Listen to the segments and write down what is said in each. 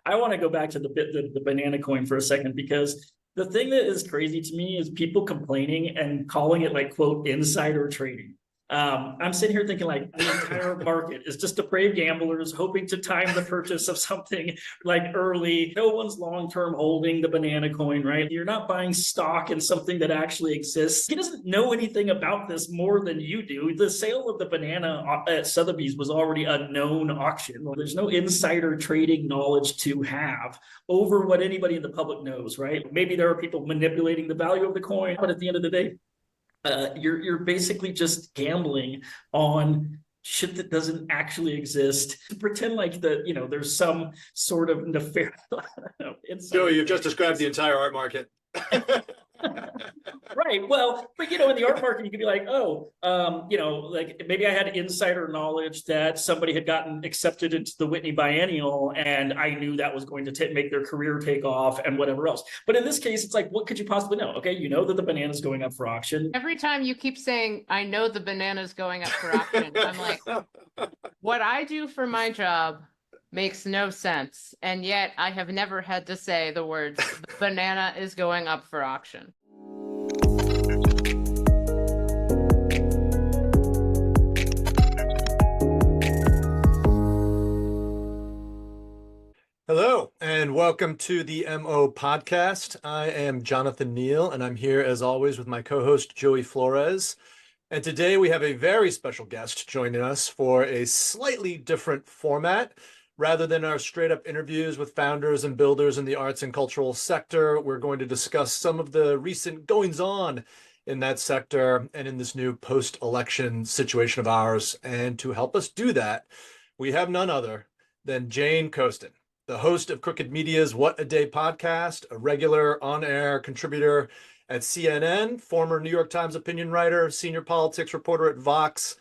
I want to go back to the banana coin for a second, because the thing that is crazy to me is people complaining and calling it like, quote, insider trading. I'm sitting here thinking like the entire market is just depraved gamblers hoping to time the purchase of something like early. No one's long-term holding the banana coin, right? You're not buying stock in something that actually exists. He doesn't know anything about this more than you do. The sale of the banana at Sotheby's was already a known auction. There's no insider trading knowledge to have over what anybody in the public knows, right? Maybe there are people manipulating the value of the coin, but at the end of the day, you're basically just gambling on shit that doesn't actually exist to pretend like there's some sort of nefarious. Joey, you've just described the entire art market. Right. Well, but in the art market, you could be like, like maybe I had insider knowledge that somebody had gotten accepted into the Whitney Biennial, and I knew that was going to make their career take off and whatever else. But in this case, it's like, what could you possibly know? Okay, you know that the banana's going up for auction. Every time you keep saying, "I know the banana's going up for auction," I'm like, what I do for my job makes no sense, and yet I have never had to say the words "the banana is going up for auction." Hello, and welcome to the MO podcast. I am Jonathan Neal, and I'm here as always with my co-host Joey Flores. And today we have a very special guest joining us for a slightly different format. Rather than our straight up interviews with founders and builders in the arts and cultural sector, we're going to discuss some of the recent goings on in that sector and in this new post-election situation of ours. And to help us do that, we have none other than Jane Coaston, the host of Crooked Media's What a Day podcast, a regular on-air contributor at CNN, former New York Times opinion writer, senior politics reporter at Vox,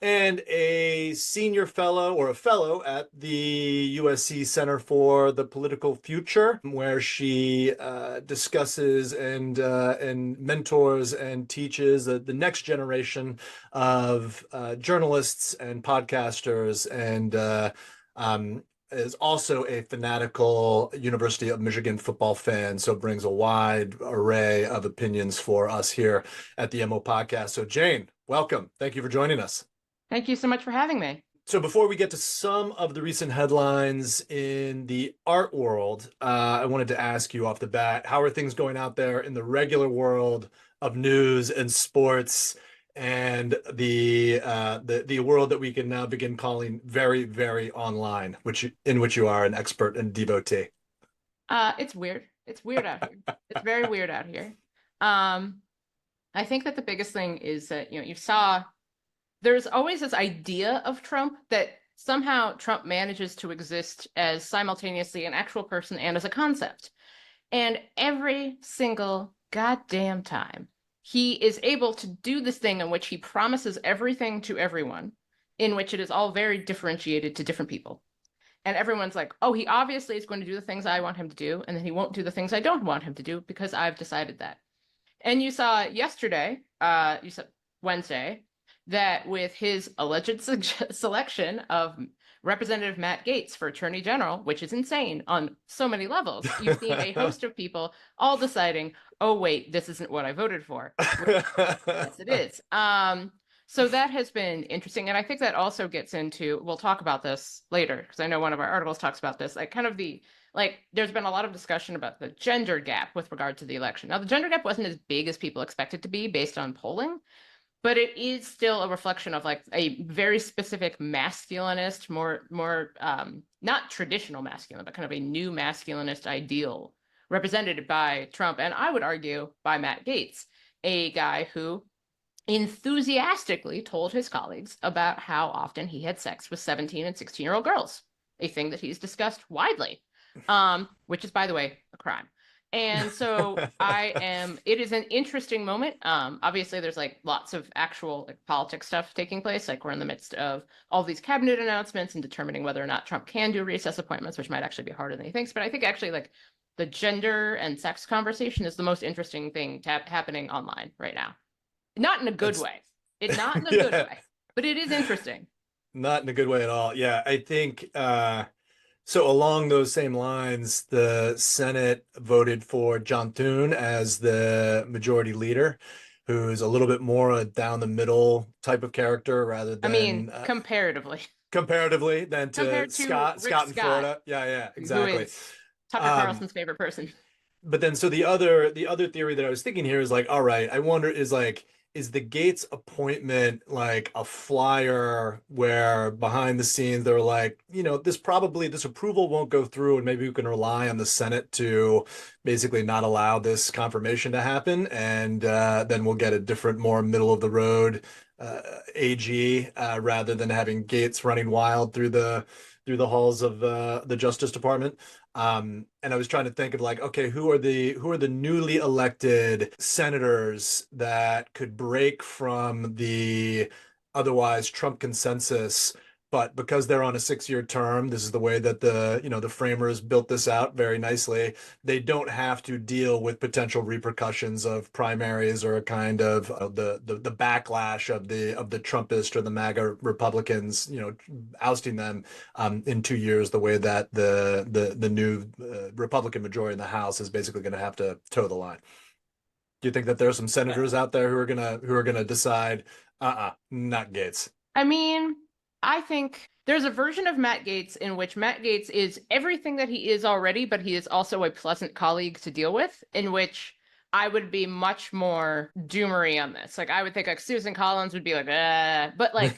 and a senior fellow or a fellow at the USC Center for the Political Future, where she discusses and mentors and teaches the next generation of journalists and podcasters, and is also a fanatical University of Michigan football fan, so brings a wide array of opinions for us here at the MO podcast. So Jane, welcome. Thank you for joining us. Thank you so much for having me. So before we get to some of the recent headlines in the art world, I wanted to ask you off the bat, how are things going out there in the regular world of news and sports and the world that we can now begin calling very, very online, in which you are an expert and devotee? It's weird. It's weird out here. It's very weird out here. I think that the biggest thing is that, you saw there's always this idea of Trump that somehow Trump manages to exist as simultaneously an actual person and as a concept. And every single goddamn time, he is able to do this thing in which he promises everything to everyone, in which it is all very differentiated to different people. And everyone's like, oh, he obviously is going to do the things I want him to do, and then he won't do the things I don't want him to do because I've decided that. And you saw yesterday, Wednesday, that with his alleged selection of Representative Matt Gaetz for Attorney General, which is insane on so many levels, you've seen a host of people all deciding, oh, wait, this isn't what I voted for. Yes, it is. So that has been interesting. And I think that also gets into, we'll talk about this later, because I know one of our articles talks about this, there's been a lot of discussion about the gender gap with regard to the election. Now, the gender gap wasn't as big as people expected to be based on polling, but it is still a reflection of like a very specific masculinist, more not traditional masculine, but kind of a new masculinist ideal represented by Trump. And I would argue by Matt Gaetz, a guy who enthusiastically told his colleagues about how often he had sex with 17 and 16-year-old girls, a thing that he's discussed widely, which is, by the way, a crime. And so it is an interesting moment. Obviously there's like lots of actual politics stuff taking place. Like we're in the midst of all these cabinet announcements and determining whether or not Trump can do recess appointments, which might actually be harder than he thinks. But I think actually like the gender and sex conversation is the most interesting thing happening online right now. Not in a good way. It's not in a good way, but it is interesting. Not in a good way at all. Yeah, I think So along those same lines, the Senate voted for John Thune as the majority leader, who's a little bit more a down the middle type of character rather I mean, than comparatively, comparatively than to compared to Rick Scott in Scott, Florida. Yeah, yeah, who exactly. is Tucker Um, Carlson's favorite person. but then so the other theory that I was thinking here is like, all right, I wonder is the Gates appointment like a flyer where behind the scenes they're like, this approval won't go through and maybe we can rely on the Senate to basically not allow this confirmation to happen and then we'll get a different, more middle of the road AG rather than having Gates running wild through the halls of the Justice Department. And I was trying to think of like, okay, who are the newly elected senators that could break from the otherwise Trump consensus, but because they're on a 6-year term, this is the way that the framers built this out very nicely. They don't have to deal with potential repercussions of primaries or a kind of the backlash of the Trumpist or the MAGA Republicans, ousting them in 2 years, the way that the new Republican majority in the House is basically going to have to toe the line. Do you think that there are some senators out there who are gonna decide, not Gates? I mean, I think there's a version of Matt Gaetz in which Matt Gaetz is everything that he is already, but he is also a pleasant colleague to deal with, in which I would be much more doomery on this. Like, I would think like Susan Collins would be like, but like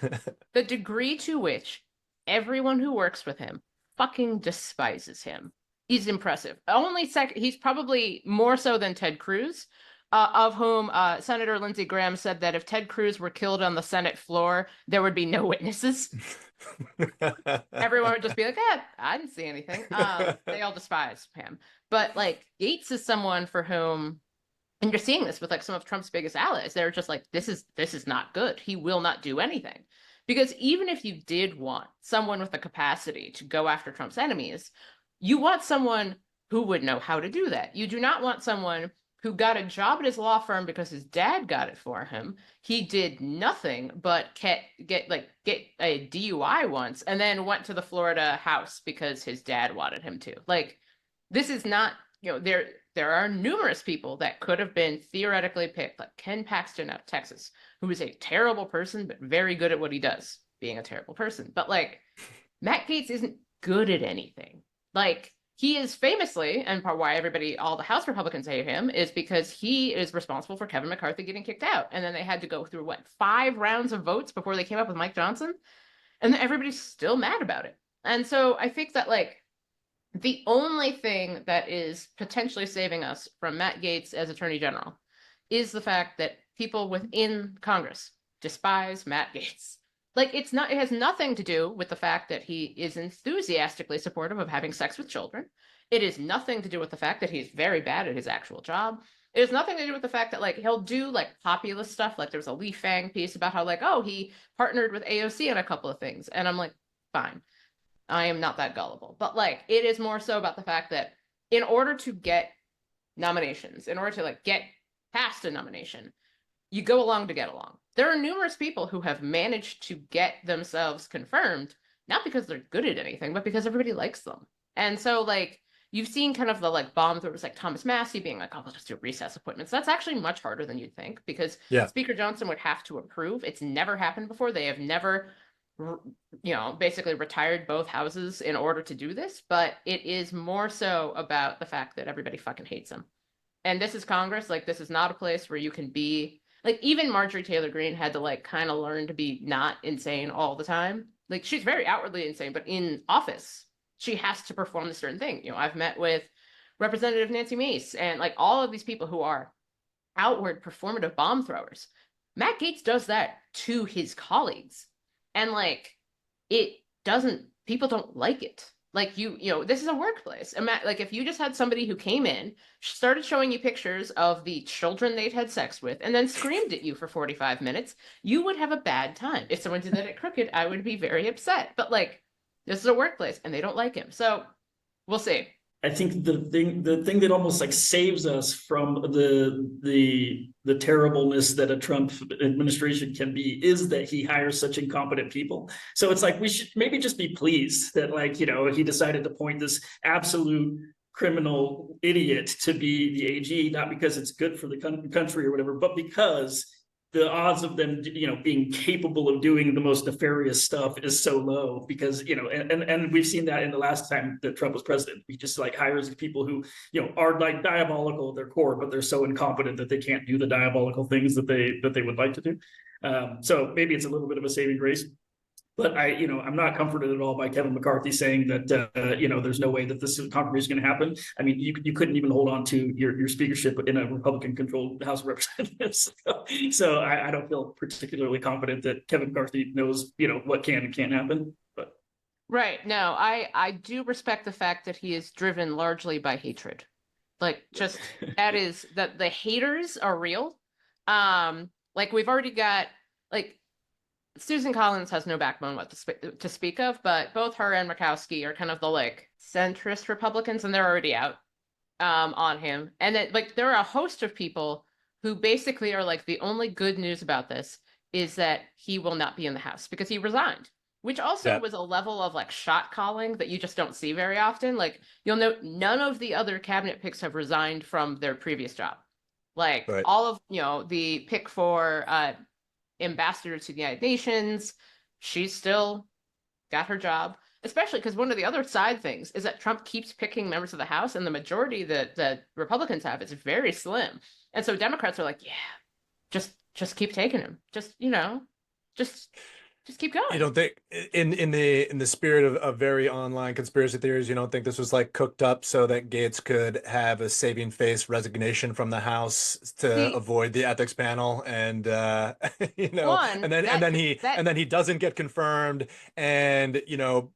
the degree to which everyone who works with him fucking despises him is impressive. Only second, he's probably more so than Ted Cruz, of whom Senator Lindsey Graham said that if Ted Cruz were killed on the Senate floor, there would be no witnesses. Everyone would just be like, I didn't see anything. They all despise him. But like Gates is someone for whom, and you're seeing this with like some of Trump's biggest allies, they're just like, this is not good. He will not do anything. Because even if you did want someone with the capacity to go after Trump's enemies, you want someone who would know how to do that. You do not want someone who got a job at his law firm because his dad got it for him. He did nothing but get a DUI once and then went to the Florida house because his dad wanted him to. Like, this is not, there are numerous people that could have been theoretically picked, like Ken Paxton out of Texas, who is a terrible person, but very good at what he does, being a terrible person. But like, Matt Gaetz isn't good at anything. Like, he is famously, and part why all the House Republicans hate him, is because he is responsible for Kevin McCarthy getting kicked out. And then they had to go through, 5 rounds of votes before they came up with Mike Johnson? And everybody's still mad about it. And so I think that, the only thing that is potentially saving us from Matt Gaetz as Attorney General is the fact that people within Congress despise Matt Gaetz. It has nothing to do with the fact that he is enthusiastically supportive of having sex with children. It has nothing to do with the fact that he's very bad at his actual job. It has nothing to do with the fact that he'll do populist stuff. There was a Lee Fang piece about how he partnered with AOC on a couple of things. And I'm like, fine, I am not that gullible. But it is more so about the fact that in order to get nominations, in order to get past a nomination, you go along to get along. There are numerous people who have managed to get themselves confirmed, not because they're good at anything, but because everybody likes them. And so you've seen kind of the bomb throwers like Thomas Massey being like, oh, let's just do recess appointments. That's actually much harder than you'd think because Speaker Johnson would have to approve. It's never happened before. They have never, basically retired both houses in order to do this. But it is more so about the fact that everybody fucking hates him. And this is Congress. This is not a place where you can be. Even Marjorie Taylor Greene had to kind of learn to be not insane all the time. She's very outwardly insane, but in office, she has to perform a certain thing. I've met with Representative Nancy Mace and all of these people who are outward performative bomb throwers. Matt Gaetz does that to his colleagues. And people don't like it. This is a workplace. If you just had somebody who came in, started showing you pictures of the children they'd had sex with, and then screamed at you for 45 minutes, you would have a bad time. If someone did that at Crooked, I would be very upset. But this is a workplace, and they don't like him. So we'll see. I think the thing that almost like saves us from the terribleness that a Trump administration can be is that he hires such incompetent people. So it's like we should maybe just be pleased that, like, you know, he decided to appoint this absolute criminal idiot to be the AG, not because it's good for the country or whatever, but because the odds of them, you know, being capable of doing the most nefarious stuff is so low. Because, you know, and we've seen that in the last time that Trump was president. He just like hires people who, you know, are like diabolical at their core, but they're so incompetent that they can't do the diabolical things that they would like to do. So maybe it's a little bit of a saving grace. But I'm not comforted at all by Kevin McCarthy saying that, there's no way that this confirmation is going to happen. I mean, you couldn't even hold on to your speakership in a Republican-controlled House of Representatives. So I don't feel particularly confident that Kevin McCarthy knows, what can and can't happen. But right. No, I do respect the fact that he is driven largely by hatred. Like, just that the haters are real. Like, we've already got, like, Susan Collins has no backbone to speak of, but both her and Murkowski are kind of the like centrist Republicans, and they're already out on him. And then like there are a host of people who basically are like the only good news about this is that he will not be in the House because he resigned, which also was a level of like shot calling that you just don't see very often. Like you'll note none of the other cabinet picks have resigned from their previous job. Like all of the pick for ambassador to the United Nations, she's still got her job, especially because one of the other side things is that Trump keeps picking members of the House, and the majority that Republicans have is very slim. And so Democrats are like, yeah, just keep taking him. Just keep going. You don't think in the spirit of very online conspiracy theories, you don't think this was like cooked up so that Gates could have a saving face resignation from the House to avoid the ethics panel, and and then he doesn't get confirmed, and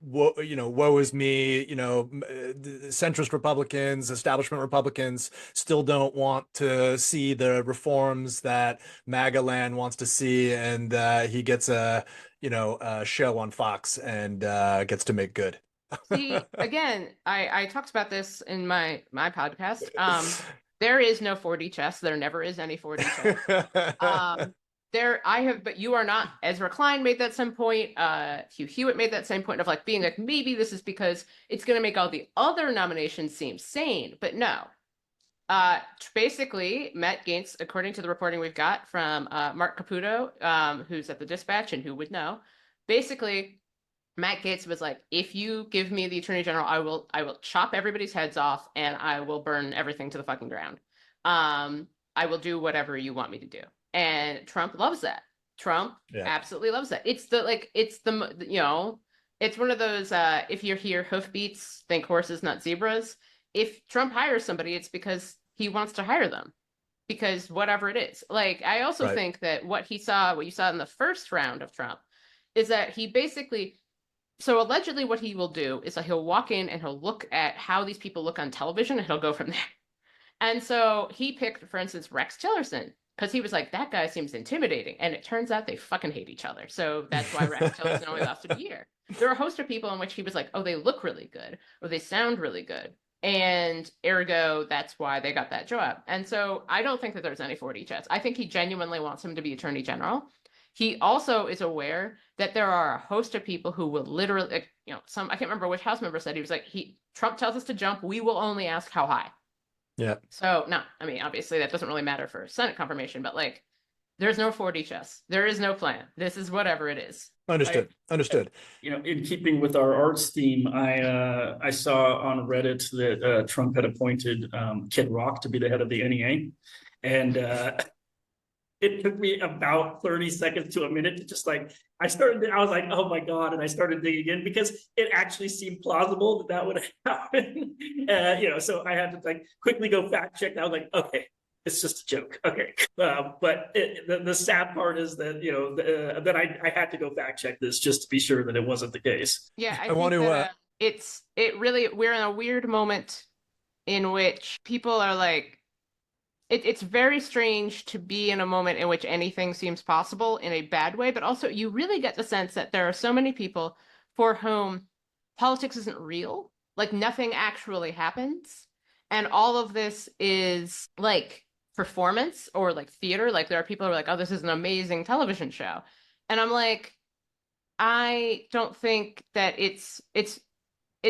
woe is me, centrist Republicans, establishment Republicans still don't want to see the reforms that MAGA land wants to see, and he gets a show on Fox and gets to make good. See, again, I talked about this in my podcast. There is no 4D chess. There never is any 4D chess. But you are not. Ezra Klein made that same point. Hugh Hewitt made that same point of like being like, maybe this is because it's going to make all the other nominations seem sane, but no. Basically, Matt Gaetz, according to the reporting we've got from Mark Caputo, who's at the Dispatch and who would know, basically, Matt Gaetz was like, if you give me the Attorney General, I will chop everybody's heads off and I will burn everything to the fucking ground. I will do whatever you want me to do. And Trump loves that. Trump absolutely loves that. It's one of those, if you hear hoofbeats, think horses, not zebras. If Trump hires somebody, it's because he wants to hire them, because whatever it is. Like, I also think that what you saw in the first round of Trump is that he basically, so allegedly what he will do is that he'll walk in and he'll look at how these people look on television and he'll go from there. And so he picked, for instance, Rex Tillerson, because he was like, that guy seems intimidating. And it turns out they fucking hate each other. So that's why Rex Tillerson only lasted a year. There are a host of people in which he was like, oh, they look really good, or they sound really good. And ergo, that's why they got that job. And so I don't think that there's any 4D chess. I think he genuinely wants him to be Attorney General. He also is aware that there are a host of people who will literally, I can't remember which House member said, he was like, Trump tells us to jump, we will only ask how high. Yeah. So, no, I mean, obviously that doesn't really matter for Senate confirmation, but like, there's no 4D chess. There is no plan. This is whatever it is. Understood. Understood. In keeping with our arts theme, I saw on Reddit that Trump had appointed Kid Rock to be the head of the NEA, and it took me about 30 seconds to a minute to just like I was like, oh my god, and I started digging in because it actually seemed plausible that would happen. So I had to like quickly go fact check. I was like, okay, it's just a joke. Okay. But the sad part is that, that I had to go fact check this just to be sure that it wasn't the case. Yeah, I want to, we're in a weird moment in which people are like, it's very strange to be in a moment in which anything seems possible in a bad way, but also you really get the sense that there are so many people for whom politics isn't real. like nothing actually happens. And all of this is like performance or like theater. Like there are people who are like, oh, this is an amazing television show. And I'm like, I don't think that it's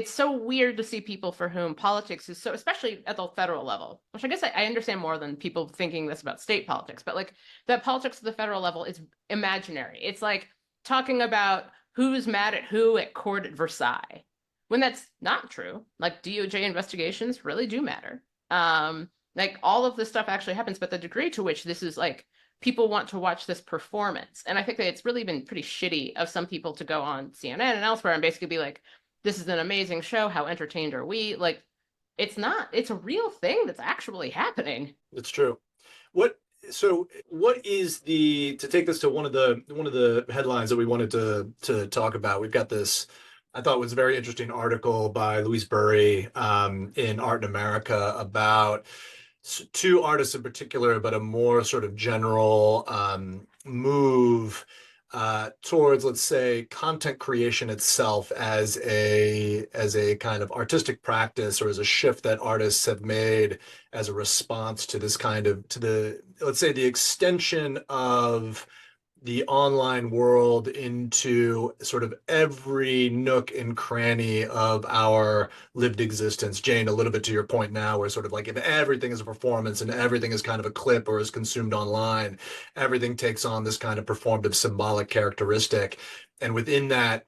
so weird to see people for whom politics is so, especially at the federal level, which I guess I understand more than people thinking this about state politics, but like that politics at the federal level is imaginary. It's like talking about who's mad at who at court at Versailles, when that's not true. Like DOJ investigations really do matter. Like all of this stuff actually happens, but the degree to which this is like people want to watch this performance. And I think that it's really been pretty shitty of some people to go on CNN and elsewhere and basically be like, this is an amazing show. How entertained are we? Like, it's not. It's a real thing that's actually happening. It's true. What is the, to take this to one of the headlines that we wanted to talk about? We've got this, I thought it was a very interesting article by Louise Burry in Art in America about two artists in particular, but a more sort of general move towards, let's say, content creation itself as a kind of artistic practice, or as a shift that artists have made as a response to this kind of, to the, let's say, the extension of the online world into sort of every nook and cranny of our lived existence. Jane, a little bit to your point now, where sort of like if everything is a performance and everything is kind of a clip or is consumed online, everything takes on this kind of performative symbolic characteristic. And within that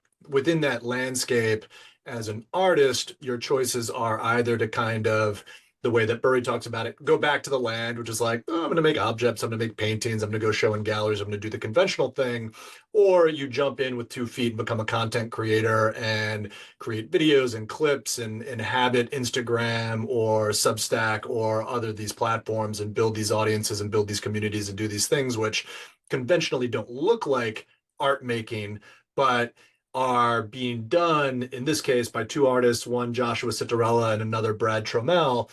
landscape, as an artist, your choices are either to kind of, the way that Burry talks about it, go back to the land, which is like, oh, I'm going to make objects, I'm going to make paintings, I'm going to go show in galleries, I'm going to do the conventional thing. Or you jump in with 2 feet and become a content creator and create videos and clips and inhabit Instagram or Substack or other these platforms and build these audiences and build these communities and do these things which conventionally don't look like art making, but are being done, in this case, by 2 artists, one Joshua Citarella and another Brad Troemel,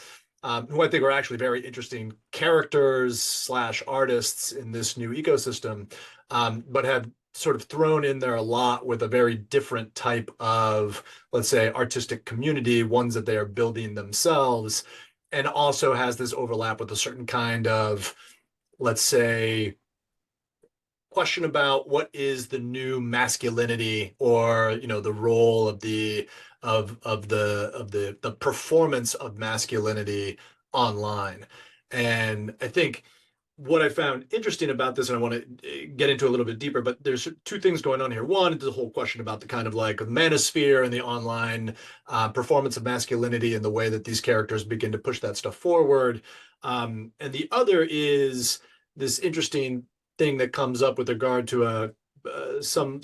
who I think are actually very interesting characters slash artists in this new ecosystem, but have sort of thrown in there a lot with a very different type of, let's say, artistic community, ones that they are building themselves, and also has this overlap with a certain kind of, let's say, question about what is the new masculinity, or the role of the performance of masculinity online. And I think what I found interesting about this, and I want to get into a little bit deeper, but there's 2 things going on here. One, the whole question about the kind of like manosphere and the online performance of masculinity and the way that these characters begin to push that stuff forward. And the other is this interesting thing that comes up with regard to some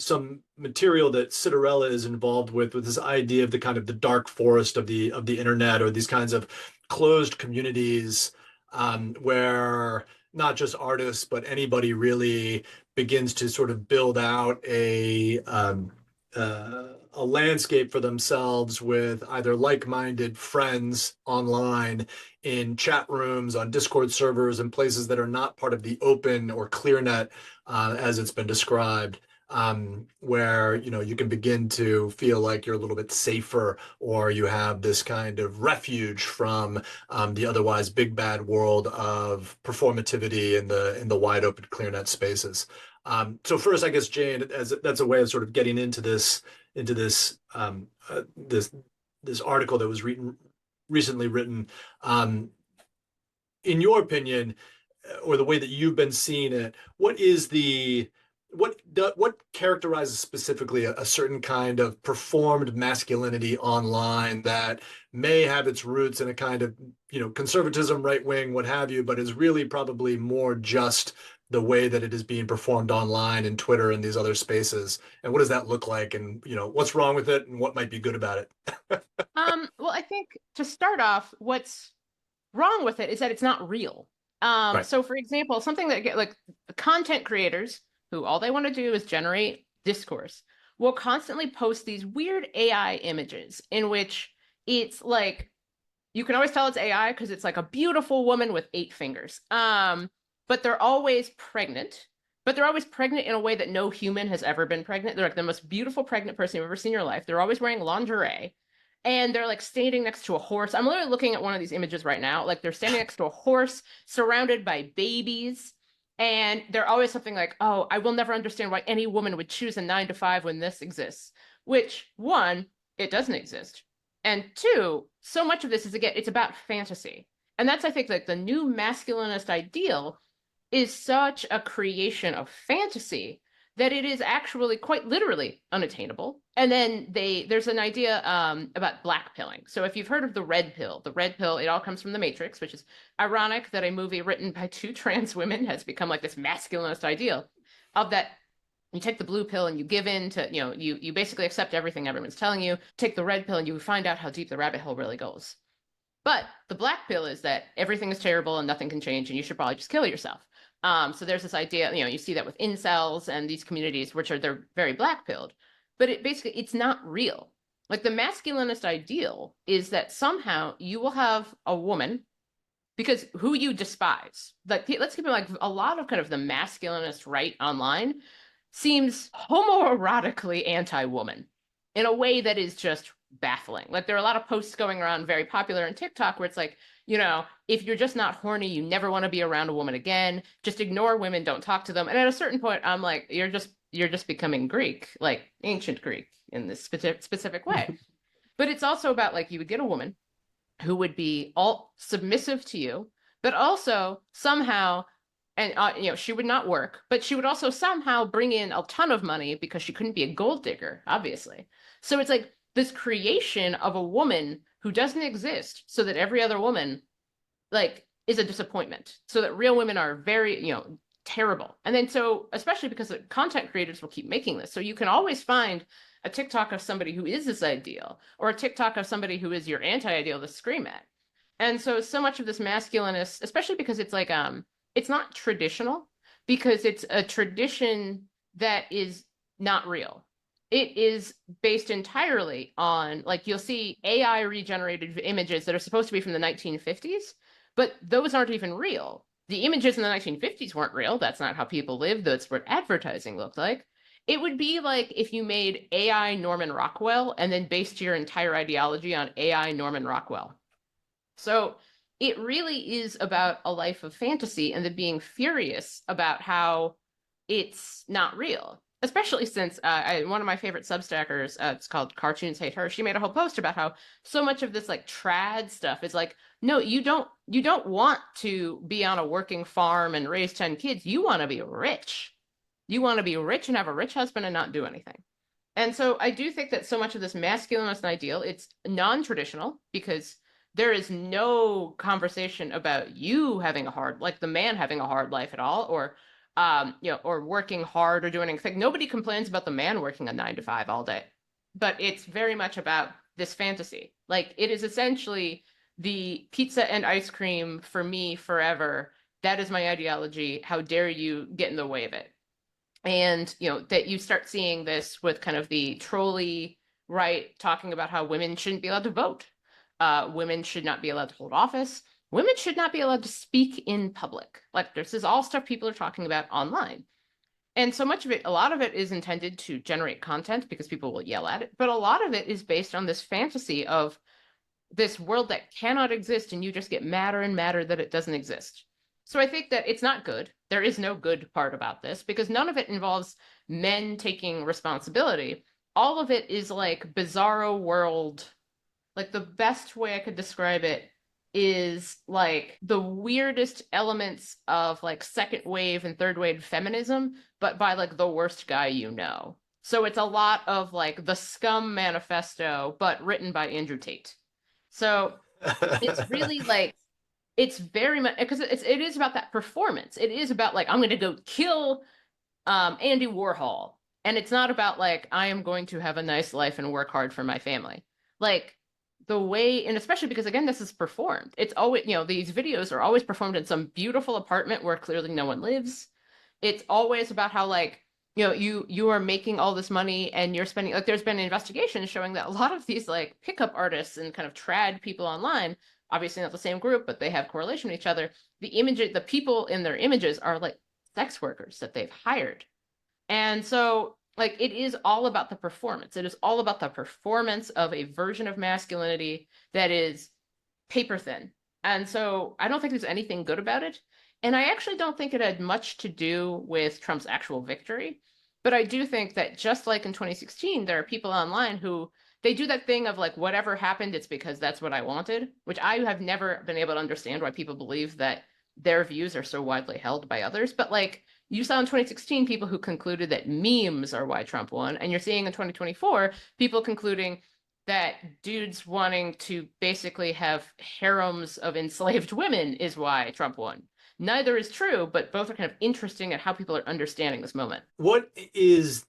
material that Citarella is involved with this idea of the kind of the dark forest of the internet, or these kinds of closed communities where not just artists but anybody really begins to sort of build out a landscape for themselves with either like-minded friends online, in chat rooms, on Discord servers, and places that are not part of the open or clear net, as it's been described, where you can begin to feel like you're a little bit safer, or you have this kind of refuge from the otherwise big bad world of performativity in the wide open clear net spaces. So first, I guess, Jane, that's a way of sort of getting into this this article that was recently written. In your opinion, or the way that you've been seeing it, what characterizes specifically a certain kind of performed masculinity online that may have its roots in a kind of conservatism, right wing, what have you, but is really probably more just the way that it is being performed online and Twitter and these other spaces? And what does that look like? And what's wrong with it, and what might be good about it? Well, I think to start off, what's wrong with it is that it's not real. Right. So for example, something that like content creators who all they want to do is generate discourse will constantly post these weird AI images in which it's like, you can always tell it's AI because it's like a beautiful woman with 8 fingers. But they're always pregnant, but they're always pregnant in a way that no human has ever been pregnant. They're like the most beautiful pregnant person you've ever seen in your life. They're always wearing lingerie. and they're like standing next to a horse. I'm literally looking at one of these images right now. Like they're standing next to a horse surrounded by babies. And they're always something like, oh, I will never understand why any woman would choose a 9 to 5 when this exists. Which, one, it doesn't exist. And two, so much of this is, again, it's about fantasy. And that's, I think, like the new masculinist ideal is such a creation of fantasy that it is actually quite literally unattainable. And then there's an idea about black pilling. So if you've heard of the red pill, it all comes from The Matrix, which is ironic that a movie written by 2 trans women has become like this masculinist ideal of that. You take the blue pill and you give in to, you basically accept everything everyone's telling you. Take the red pill and you find out how deep the rabbit hole really goes. But the black pill is that everything is terrible and nothing can change and you should probably just kill yourself. So there's this idea, you see that with incels and these communities, they're very black pilled, but it's not real. Like the masculinist ideal is that somehow you will have a woman because who you despise, like let's keep it like a lot of kind of the masculinist right online seems homoerotically anti-woman in a way that is just baffling. Like there are a lot of posts going around very popular on TikTok where it's like, if you're just not horny, you never want to be around a woman again. Just ignore women, don't talk to them. And at a certain point, I'm like, you're just becoming Greek, like ancient Greek in this specific way. But it's also about like you would get a woman who would be all submissive to you, but also somehow, and she would not work, but she would also somehow bring in a ton of money because she couldn't be a gold digger, obviously. So it's like this creation of a woman who doesn't exist so that every other woman like is a disappointment, so that real women are very, terrible. And then so, especially because the content creators will keep making this. So you can always find a TikTok of somebody who is this ideal or a TikTok of somebody who is your anti-ideal to scream at. And so much of this masculinist, especially because it's like, it's not traditional because it's a tradition that is not real. It is based entirely on, like, you'll see AI regenerated images that are supposed to be from the 1950s, but those aren't even real. The images in the 1950s weren't real. That's not how people lived. That's what advertising looked like. It would be like if you made AI Norman Rockwell and then based your entire ideology on AI Norman Rockwell. So it really is about a life of fantasy and then being furious about how it's not real. Especially since one of my favorite Substackers, it's called Cartoons Hate Her. She made a whole post about how so much of this like trad stuff is like, no, you don't want to be on a working farm and raise 10 kids. You want to be rich. You want to be rich and have a rich husband and not do anything. And so I do think that so much of this masculinist ideal, it's non-traditional because there is no conversation about you having like the man having a hard life at all, or or working hard or doing anything. Nobody complains about the man working a 9 to 5 all day, but it's very much about this fantasy. Like it is essentially the pizza and ice cream for me forever. That is my ideology. How dare you get in the way of it? And, that you start seeing this with kind of the trolley right talking about how women shouldn't be allowed to vote. Women should not be allowed to hold office. Women should not be allowed to speak in public. Like this is all stuff people are talking about online. And so much of it, a lot of it is intended to generate content because people will yell at it. But a lot of it is based on this fantasy of this world that cannot exist and you just get madder and madder that it doesn't exist. So I think that it's not good. There is no good part about this because none of it involves men taking responsibility. All of it is like bizarro world. Like the best way I could describe it is like the weirdest elements of like second wave and third wave feminism, but by like the worst guy you know. So it's a lot of like the Scum Manifesto, but written by Andrew Tate. So it's really like, it's very much because it is about that performance. It is about like, I'm going to go kill Andy Warhol. And it's not about like, I am going to have a nice life and work hard for my family. Like, the way, and especially because again, this is performed. It's always, these videos are always performed in some beautiful apartment where clearly no one lives. It's always about how like, you are making all this money and you're spending, like there's been investigations showing that a lot of these like pickup artists and kind of trad people online, obviously not the same group, but they have correlation with each other. The people in their images are like sex workers that they've hired. And so Like, it is all about the performance. It is all about the performance of a version of masculinity that is paper thin. And so I don't think there's anything good about it. And I actually don't think it had much to do with Trump's actual victory. But I do think that just like in 2016, there are people online who they do that thing of like, whatever happened, it's because that's what I wanted, which I have never been able to understand why people believe that their views are so widely held by others. But like, you saw in 2016 people who concluded that memes are why Trump won. And you're seeing in 2024 people concluding that dudes wanting to basically have harems of enslaved women is why Trump won. Neither is true, but both are kind of interesting at how people are understanding this moment. What is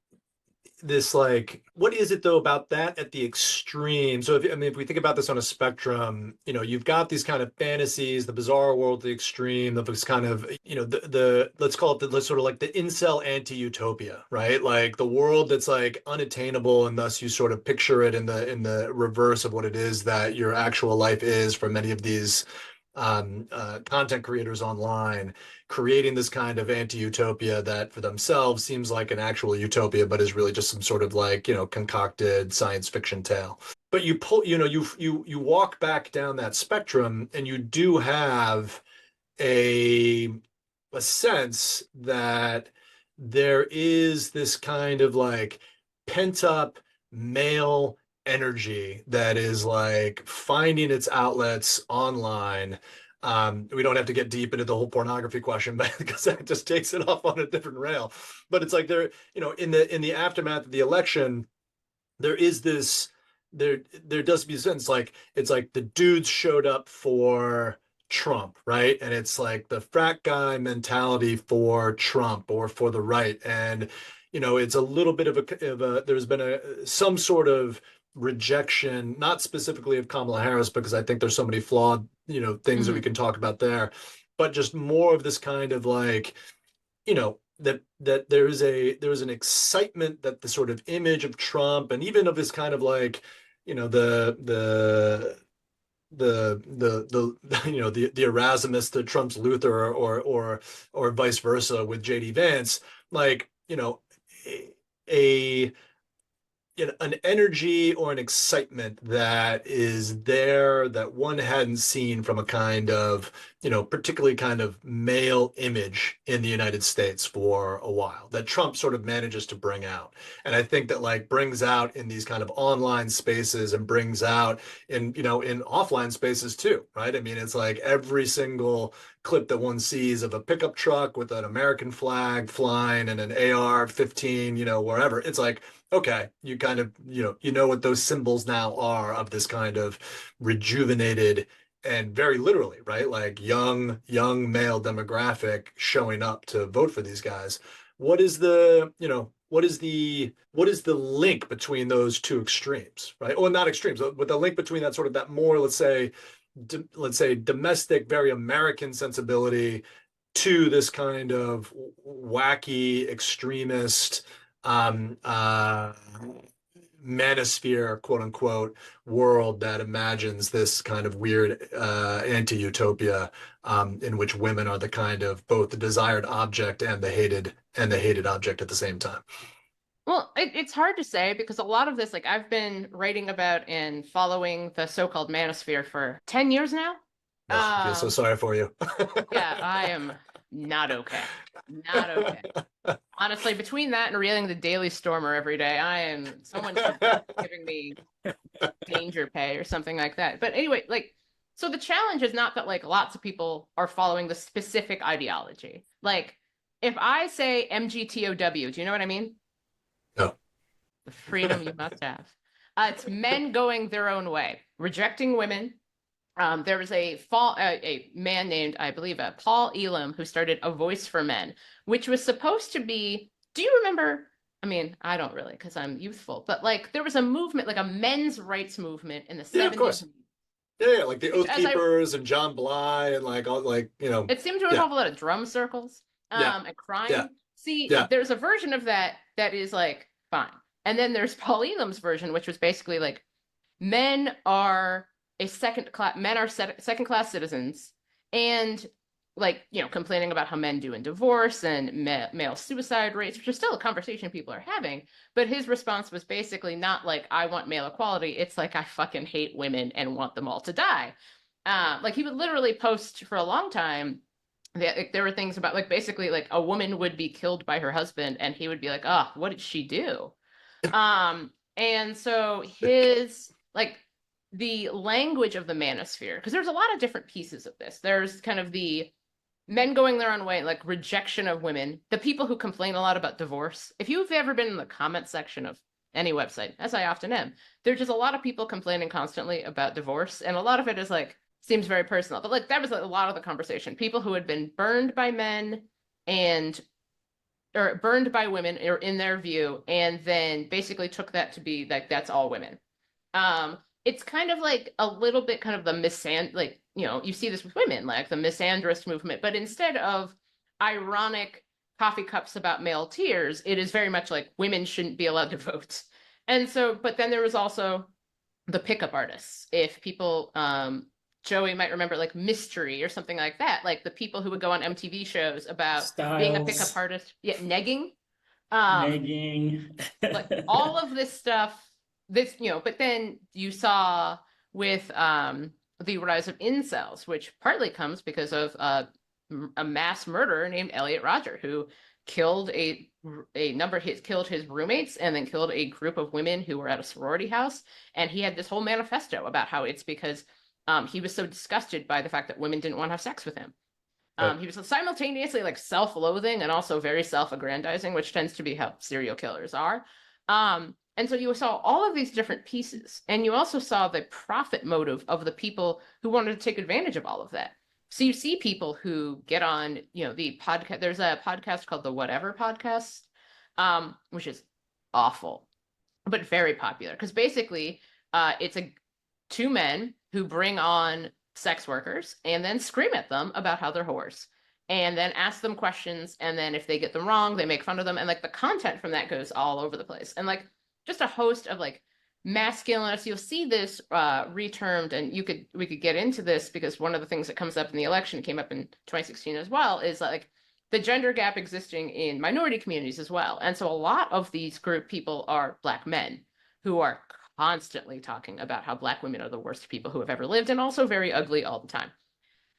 this like, what is it though about that at the extreme? So if we think about this on a spectrum, you've got these kind of fantasies, the bizarre world, the extreme, this kind of, the let's call it the sort of like the incel anti-utopia, right? Like the world that's like unattainable, and thus you sort of picture it in the reverse of what it is that your actual life is for many of these content creators online, creating this kind of anti-utopia that for themselves seems like an actual utopia, but is really just some sort of like, concocted science fiction tale. But you pull, you walk back down that spectrum and you do have a sense that there is this kind of like pent up male energy that is like finding its outlets online. We don't have to get deep into the whole pornography question, but because that just takes it off on a different rail. But it's like there, in the aftermath of the election, there is this, there does be a sense like it's like the dudes showed up for Trump, right? And it's like the frat guy mentality for Trump or for the right. And it's a little bit of a there's been some sort of rejection, not specifically of Kamala Harris, because I think there's so many flawed, things that we can talk about there, but just more of this kind of like, that there is an excitement that the sort of image of Trump and even of this kind of like, the the Erasmus to Trump's Luther or vice versa with JD Vance, like, a an energy or an excitement that is there that one hadn't seen from a kind of, particularly kind of male image in the United States for a while, that Trump sort of manages to bring out. And I think that like brings out in these kind of online spaces and brings out in, in offline spaces too, right? I mean, it's like every single clip that one sees of a pickup truck with an American flag flying and an AR-15, wherever, it's like, okay, you kind of, what those symbols now are of this kind of rejuvenated and very literally, right? Like young male demographic showing up to vote for these guys. What is the, what is the link between those two extremes, right? Well, not extremes, but the link between that sort of that more, let's say domestic, very American sensibility to this kind of wacky extremist manosphere, quote unquote, world that imagines this kind of weird anti-utopia in which women are the kind of both the desired object and the hated object at the same time. Well, it's hard to say because a lot of this, like I've been writing about and following the so-called manosphere for 10 years now. I feel so sorry for you. Yeah, I am not okay. Not okay. Honestly, between that and reading the Daily Stormer every day, someone should be giving me danger pay or something like that. But anyway, like, so the challenge is not that like lots of people are following the specific ideology. Like, if I say MGTOW, do you know what I mean? No. The freedom you must have. It's men going their own way, rejecting women. There was a man named, I believe, Paul Elam, who started A Voice for Men, which was supposed to be, do you remember? I mean, I don't really, because I'm youthful, but like there was a movement, like a men's rights movement in the 70s. Of course. Yeah, like the Oath Keepers and John Bly and like all like, It seemed to involve a lot of drum circles and crying. Yeah. See, there's a version of that is like fine. And then there's Paul Elam's version, which was basically like men are second class citizens, and like, complaining about how men do in divorce and male suicide rates, which is still a conversation people are having. But his response was basically not like, I want male equality. It's like, I fucking hate women and want them all to die. Like he would literally post for a long time that like, there were things about like basically like a woman would be killed by her husband and he would be like, oh, what did she do? And so his like the language of the manosphere, because there's a lot of different pieces of this. There's kind of the men going their own way, like rejection of women, the people who complain a lot about divorce. If you've ever been in the comment section of any website, as I often am, there's just a lot of people complaining constantly about divorce. And a lot of it is like, seems very personal, but like that was a lot of the conversation. People who had been burned by men or burned by women or in their view, and then basically took that to be like, that's all women. It's kind of like a little bit kind of the like, you see this with women, like the misandrist movement, but instead of ironic coffee cups about male tears, it is very much like women shouldn't be allowed to vote. And so, but then there was also the pickup artists. If people, Joey might remember like Mystery or something like that, like the people who would go on MTV shows about being a pickup artist, negging. Negging. Like all of this stuff, but then you saw with the rise of incels, which partly comes because of a mass murderer named Elliot Rodger, who killed killed his roommates and then killed a group of women who were at a sorority house. And he had this whole manifesto about how it's because he was so disgusted by the fact that women didn't want to have sex with him. He was simultaneously like self-loathing and also very self-aggrandizing, which tends to be how serial killers are. And so you saw all of these different pieces, and you also saw the profit motive of the people who wanted to take advantage of all of that. So you see people who get on, the podcast. There's a podcast called the Whatever Podcast, which is awful, but very popular because basically it's two men who bring on sex workers and then scream at them about how they're whores and then ask them questions. And then if they get them wrong, they make fun of them. And like the content from that goes all over the place. And like just a host of like masculinity. You'll see this retermed, and we could get into this because one of the things that comes up in the election came up in 2016 as well, is like the gender gap existing in minority communities as well. And so a lot of these group people are Black men who are constantly talking about how Black women are the worst people who have ever lived and also very ugly all the time.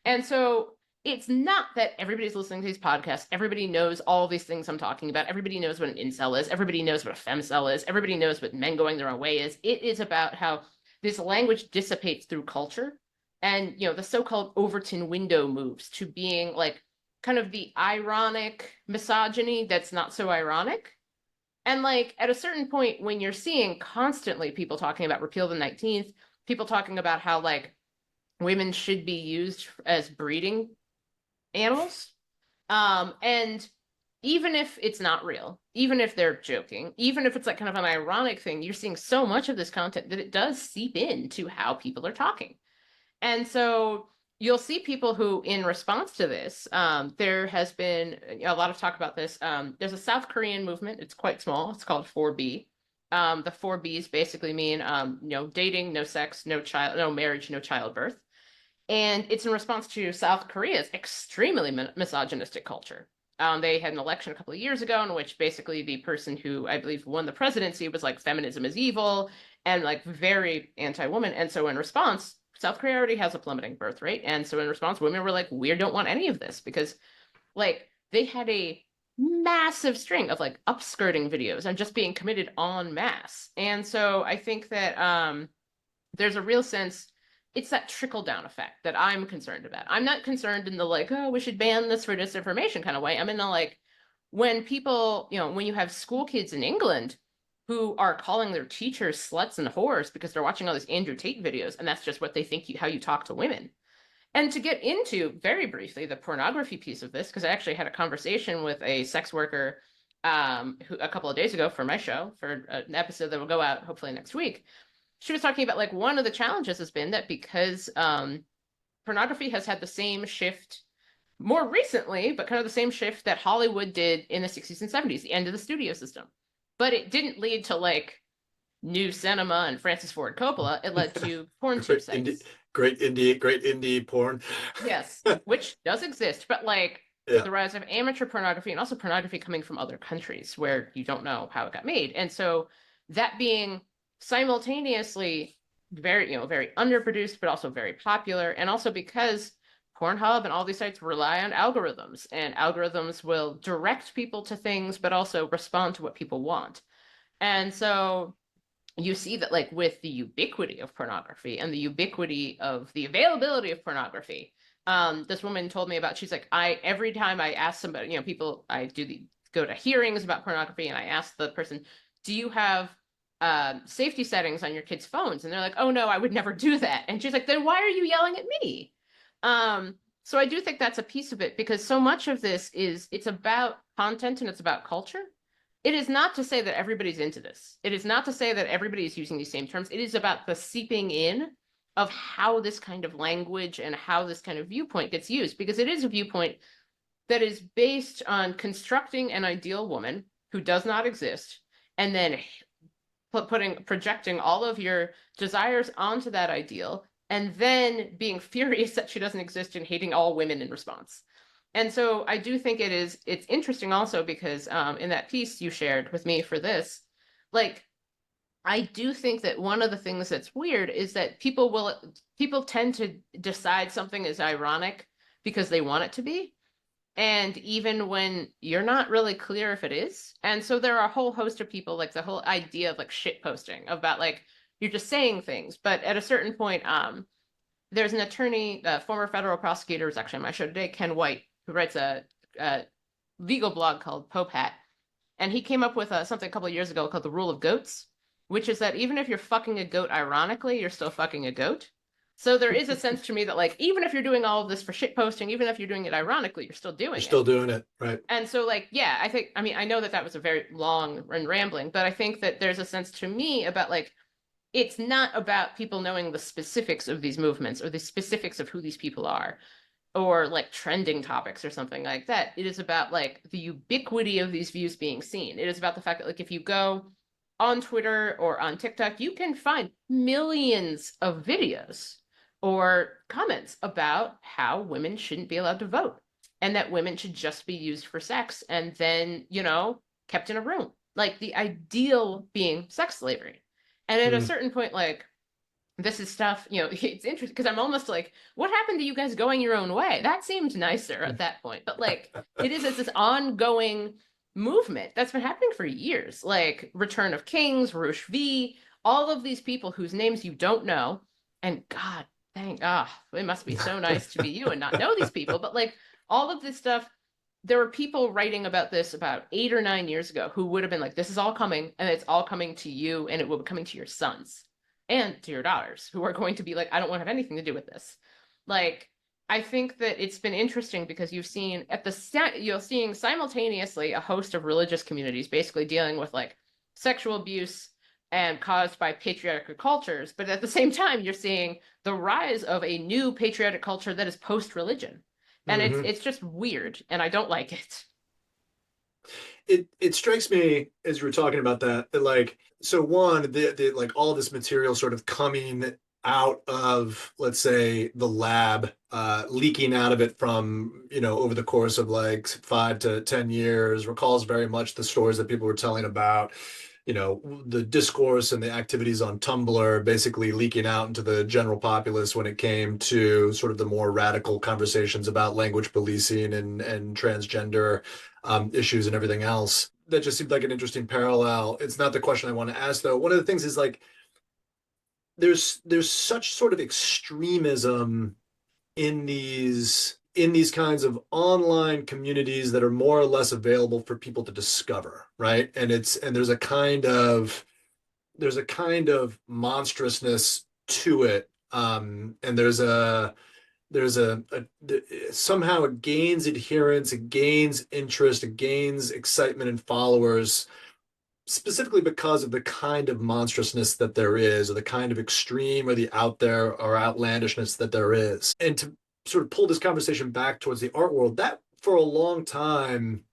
And so it's not that everybody's listening to these podcasts. Everybody knows all these things I'm talking about. Everybody knows what an incel is. Everybody knows what a femcel is. Everybody knows what men going their own way is. It is about how this language dissipates through culture. And, the so-called Overton window moves to being like kind of the ironic misogyny that's not so ironic. And like at a certain point, when you're seeing constantly people talking about repeal the 19th, people talking about how like women should be used as breeding animals. And even if it's not real, even if they're joking, even if it's like kind of an ironic thing, you're seeing so much of this content that it does seep into how people are talking. And so you'll see people who, in response to this, there has been a lot of talk about this. There's a South Korean movement. It's quite small. It's called 4B. The 4Bs basically mean, dating, no sex, no marriage, no childbirth. And it's in response to South Korea's extremely misogynistic culture. They had an election a couple of years ago in which basically the person who I believe won the presidency was like, feminism is evil and like very anti-woman. And so in response, South Korea already has a plummeting birth rate. And so in response, women were like, we don't want any of this, because like they had a massive string of like upskirting videos and just being committed en masse. And so I think that there's a real sense, it's that trickle down effect that I'm concerned about. I'm not concerned in the like, oh, we should ban this for disinformation kind of way. I'm in the like, when people, when you have school kids in England who are calling their teachers sluts and whores because they're watching all these Andrew Tate videos, and that's just what they think how you talk to women. And to get into, very briefly, the pornography piece of this, because I actually had a conversation with a sex worker who a couple of days ago for my show, for an episode that will go out hopefully next week. She was talking about like one of the challenges has been that because pornography has had the same shift more recently, but kind of the same shift that Hollywood did in the 60s and 70s, the end of the studio system. But it didn't lead to like new cinema and Francis Ford Coppola. It led to porn tube sites. Great indie porn. Yes, which does exist, but like Yeah. the rise of amateur pornography and also pornography coming from other countries where you don't know how it got made. And so that being simultaneously very, very underproduced, but also very popular. And also because Pornhub and all these sites rely on algorithms, and algorithms will direct people to things, but also respond to what people want. And so you see that like with the ubiquity of pornography and the ubiquity of the availability of pornography, this woman told me about, she's like, every time I ask somebody, people, I go to hearings about pornography, and I ask the person, do you have safety settings on your kids' phones? And they're like, oh no, I would never do that. And she's like, then why are you yelling at me? So I do think that's a piece of it, because so much of this it's about content and it's about culture. It is not to say that everybody's into this. It is not to say that everybody is using these same terms. It is about the seeping in of how this kind of language and how this kind of viewpoint gets used, because it is a viewpoint that is based on constructing an ideal woman who does not exist, and then projecting all of your desires onto that ideal, and then being furious that she doesn't exist and hating all women in response. And so I do think it's interesting also because in that piece you shared with me for this, like, I do think that one of the things that's weird is that people tend to decide something is ironic because they want it to be. And even when you're not really clear if it is. And so there are a whole host of people, like the whole idea of like shit posting, about like, you're just saying things. But at a certain point, there's an attorney, former federal prosecutor, who's actually on my show today, Ken White, who writes a legal blog called Pope Hat. And he came up with something a couple of years ago called the rule of goats, which is that even if you're fucking a goat ironically, you're still fucking a goat. So there is a sense to me that like, even if you're doing all of this for shit posting, even if you're doing it ironically, you're still doing it. You're still doing it, right? And so like, yeah, I know that was a very long and rambling, but I think that there's a sense to me about like, it's not about people knowing the specifics of these movements or the specifics of who these people are, or like trending topics or something like that. It is about like the ubiquity of these views being seen. It is about the fact that like if you go on Twitter or on TikTok, you can find millions of videos or comments about how women shouldn't be allowed to vote, and that women should just be used for sex and then, kept in a room. Like the ideal being sex slavery. And at a certain point, like, this is stuff, it's interesting because I'm almost like, what happened to you guys going your own way? That seemed nicer at that point. But like, it's this ongoing movement that's been happening for years, like Return of Kings, Roosh V, all of these people whose names you don't know. And God, it must be so nice to be you and not know these people. But like all of this stuff, there were people writing about this about 8 or 9 years ago who would have been like, this is all coming, and it's all coming to you, and it will be coming to your sons and to your daughters, who are going to be like, I don't want to have anything to do with this. Like, I think that it's been interesting because you're seeing simultaneously a host of religious communities basically dealing with like sexual abuse and caused by patriarchal cultures. But at the same time, you're seeing the rise of a new patriotic culture that is post-religion. And it's just weird, and I don't like it. It strikes me as you were talking about that like, so one, the like all this material sort of coming out of, let's say, the lab, leaking out of it from, over the course of like 5 to 10 years, recalls very much the stories that people were telling about, the discourse and the activities on Tumblr basically leaking out into the general populace when it came to sort of the more radical conversations about language policing and transgender issues and everything else. That just seemed like an interesting parallel. It's not the question I want to ask, though. One of the things is like, there's such sort of extremism in these kinds of online communities that are more or less available for people to discover, right? And there's a kind of monstrousness to it, and somehow it gains adherence, it gains interest, it gains excitement and followers, specifically because of the kind of monstrousness that there is, or the kind of extreme or the out there or outlandishness that there is. And to sort of pull this conversation back towards the art world, that for a long time,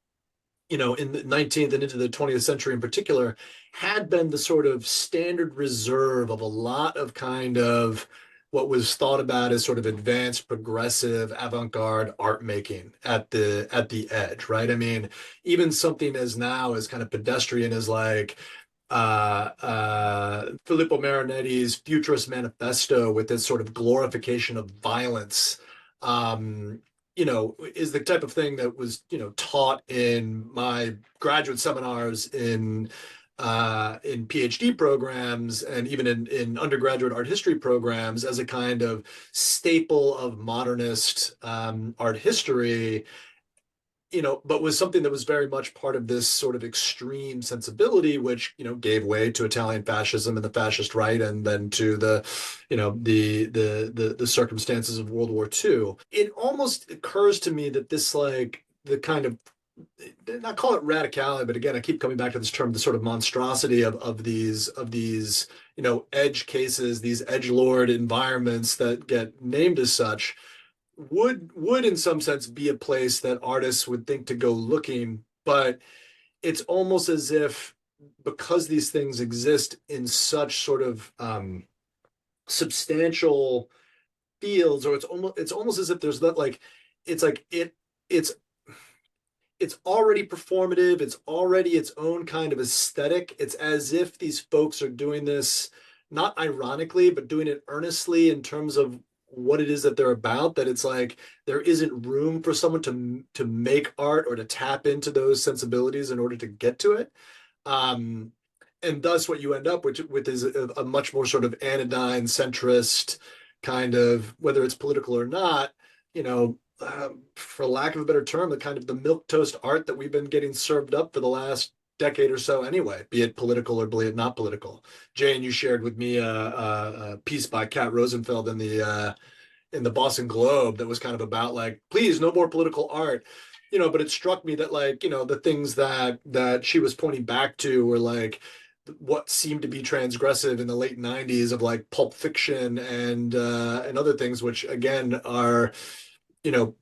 in the 19th and into the 20th century in particular, had been the sort of standard reserve of a lot of kind of what was thought about as sort of advanced, progressive, avant-garde art making at the edge, right? I mean, even something as now as kind of pedestrian as like Filippo Marinetti's Futurist Manifesto with this sort of glorification of violence, um, is the type of thing that was, taught in my graduate seminars in PhD programs and even in undergraduate art history programs as a kind of staple of modernist art history, but was something that was very much part of this sort of extreme sensibility, which, gave way to Italian fascism and the fascist right, and then to the circumstances of World War II. It almost occurs to me that this, like, the kind of, not call it radicality, but again, I keep coming back to this term, the sort of monstrosity of these edge cases, these edgelord environments that get named as such, would in some sense be a place that artists would think to go looking, but it's almost as if, because these things exist in such sort of substantial fields, or it's almost as if there's not, like, it's like it's already performative, it's already its own kind of aesthetic. It's as if these folks are doing this not ironically, but doing it earnestly in terms of what it is that they're about, that it's like there isn't room for someone to make art or to tap into those sensibilities in order to get to it. Um, and thus what you end up with is a much more sort of anodyne centrist kind of, whether it's political or not, for lack of a better term, the kind of the milquetoast art that we've been getting served up for the last decade or so anyway, be it political or be it not political. Jane, you shared with me a piece by Kat Rosenfeld in the Boston Globe that was kind of about, like, please, no more political art. But it struck me that, like, the things that she was pointing back to were like what seemed to be transgressive in the late 90s of like Pulp Fiction and other things, which again are, you know,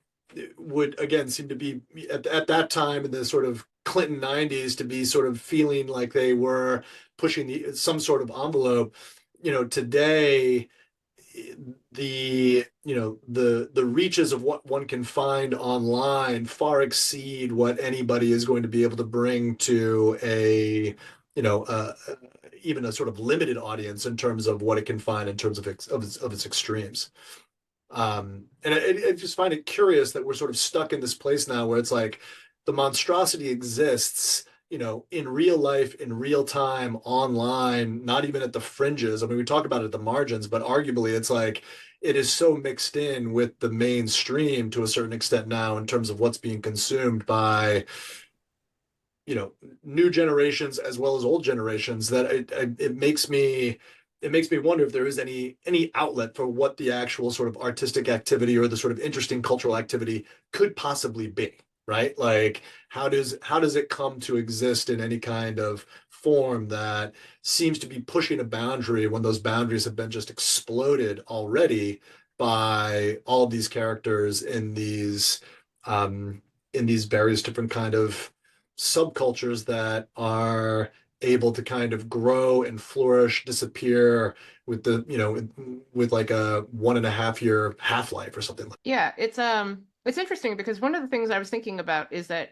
would again seem to be at that time in the sort of Clinton 90s to be sort of feeling like they were pushing some sort of envelope. Today the reaches of what one can find online far exceed what anybody is going to be able to bring to a you know even a sort of limited audience in terms of what it can find in terms of its extremes. And I just find it curious that we're sort of stuck in this place now where it's like the monstrosity exists, in real life, in real time, online, not even at the fringes. I mean, we talk about it at the margins, but arguably it's like it is so mixed in with the mainstream to a certain extent now in terms of what's being consumed by, new generations as well as old generations, that it makes me wonder if there is any outlet for what the actual sort of artistic activity or the sort of interesting cultural activity could possibly be, right? Like, how does it come to exist in any kind of form that seems to be pushing a boundary when those boundaries have been just exploded already by all of these characters in these various different kind of subcultures that are able to kind of grow and flourish, disappear with with like a 1.5 year half-life or something like. Yeah, it's interesting because one of the things I was thinking about is that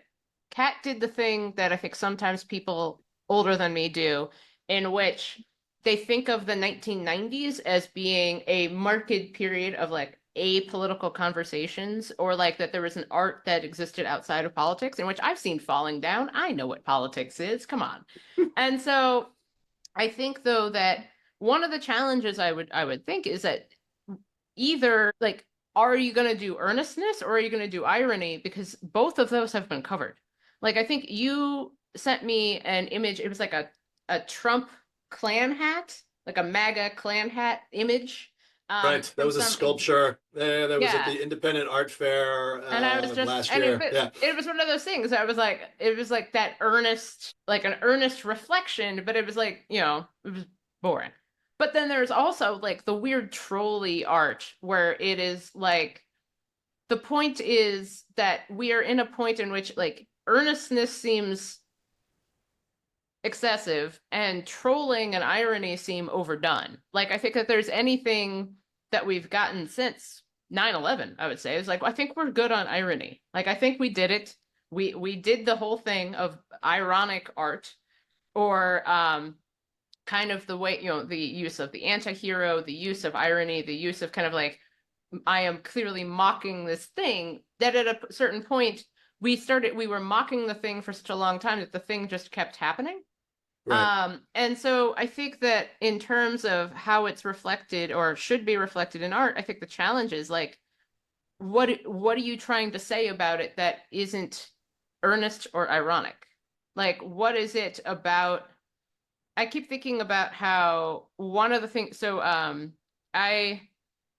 Kat did the thing that I think sometimes people older than me do, in which they think of the 1990s as being a marked period of like apolitical conversations, or like that there was an art that existed outside of politics, in which I've seen Falling Down. I know what politics is. Come on. And so I think though that one of the challenges I would think is that either like, are you going to do earnestness or are you going to do irony? Because both of those have been covered. Like, I think you sent me an image. It was like a Trump Klan hat, like a MAGA Klan hat image. Right, that From was a some, sculpture. That was at yeah. the Independent Art Fair And I was just, last and year. Yeah, it was one of those things. It was like that earnest, like an earnest reflection, but it was like, it was boring. But then there's also like the weird trolley art where it is like, the point is that we are in a point in which like earnestness seems excessive and trolling and irony seem overdone. Like, I think that there's anything that we've gotten since 9/11, I would say, is like, I think we're good on irony. Like, I think we did it. We did the whole thing of ironic art, or kind of the way, the use of the anti-hero, the use of irony, the use of kind of like, I am clearly mocking this thing, that at a certain point we were mocking the thing for such a long time that the thing just kept happening. Right. And so I think that in terms of how it's reflected or should be reflected in art, I think the challenge is like, what are you trying to say about it that isn't earnest or ironic? Like, what is it about? I keep thinking about how one of the things, so I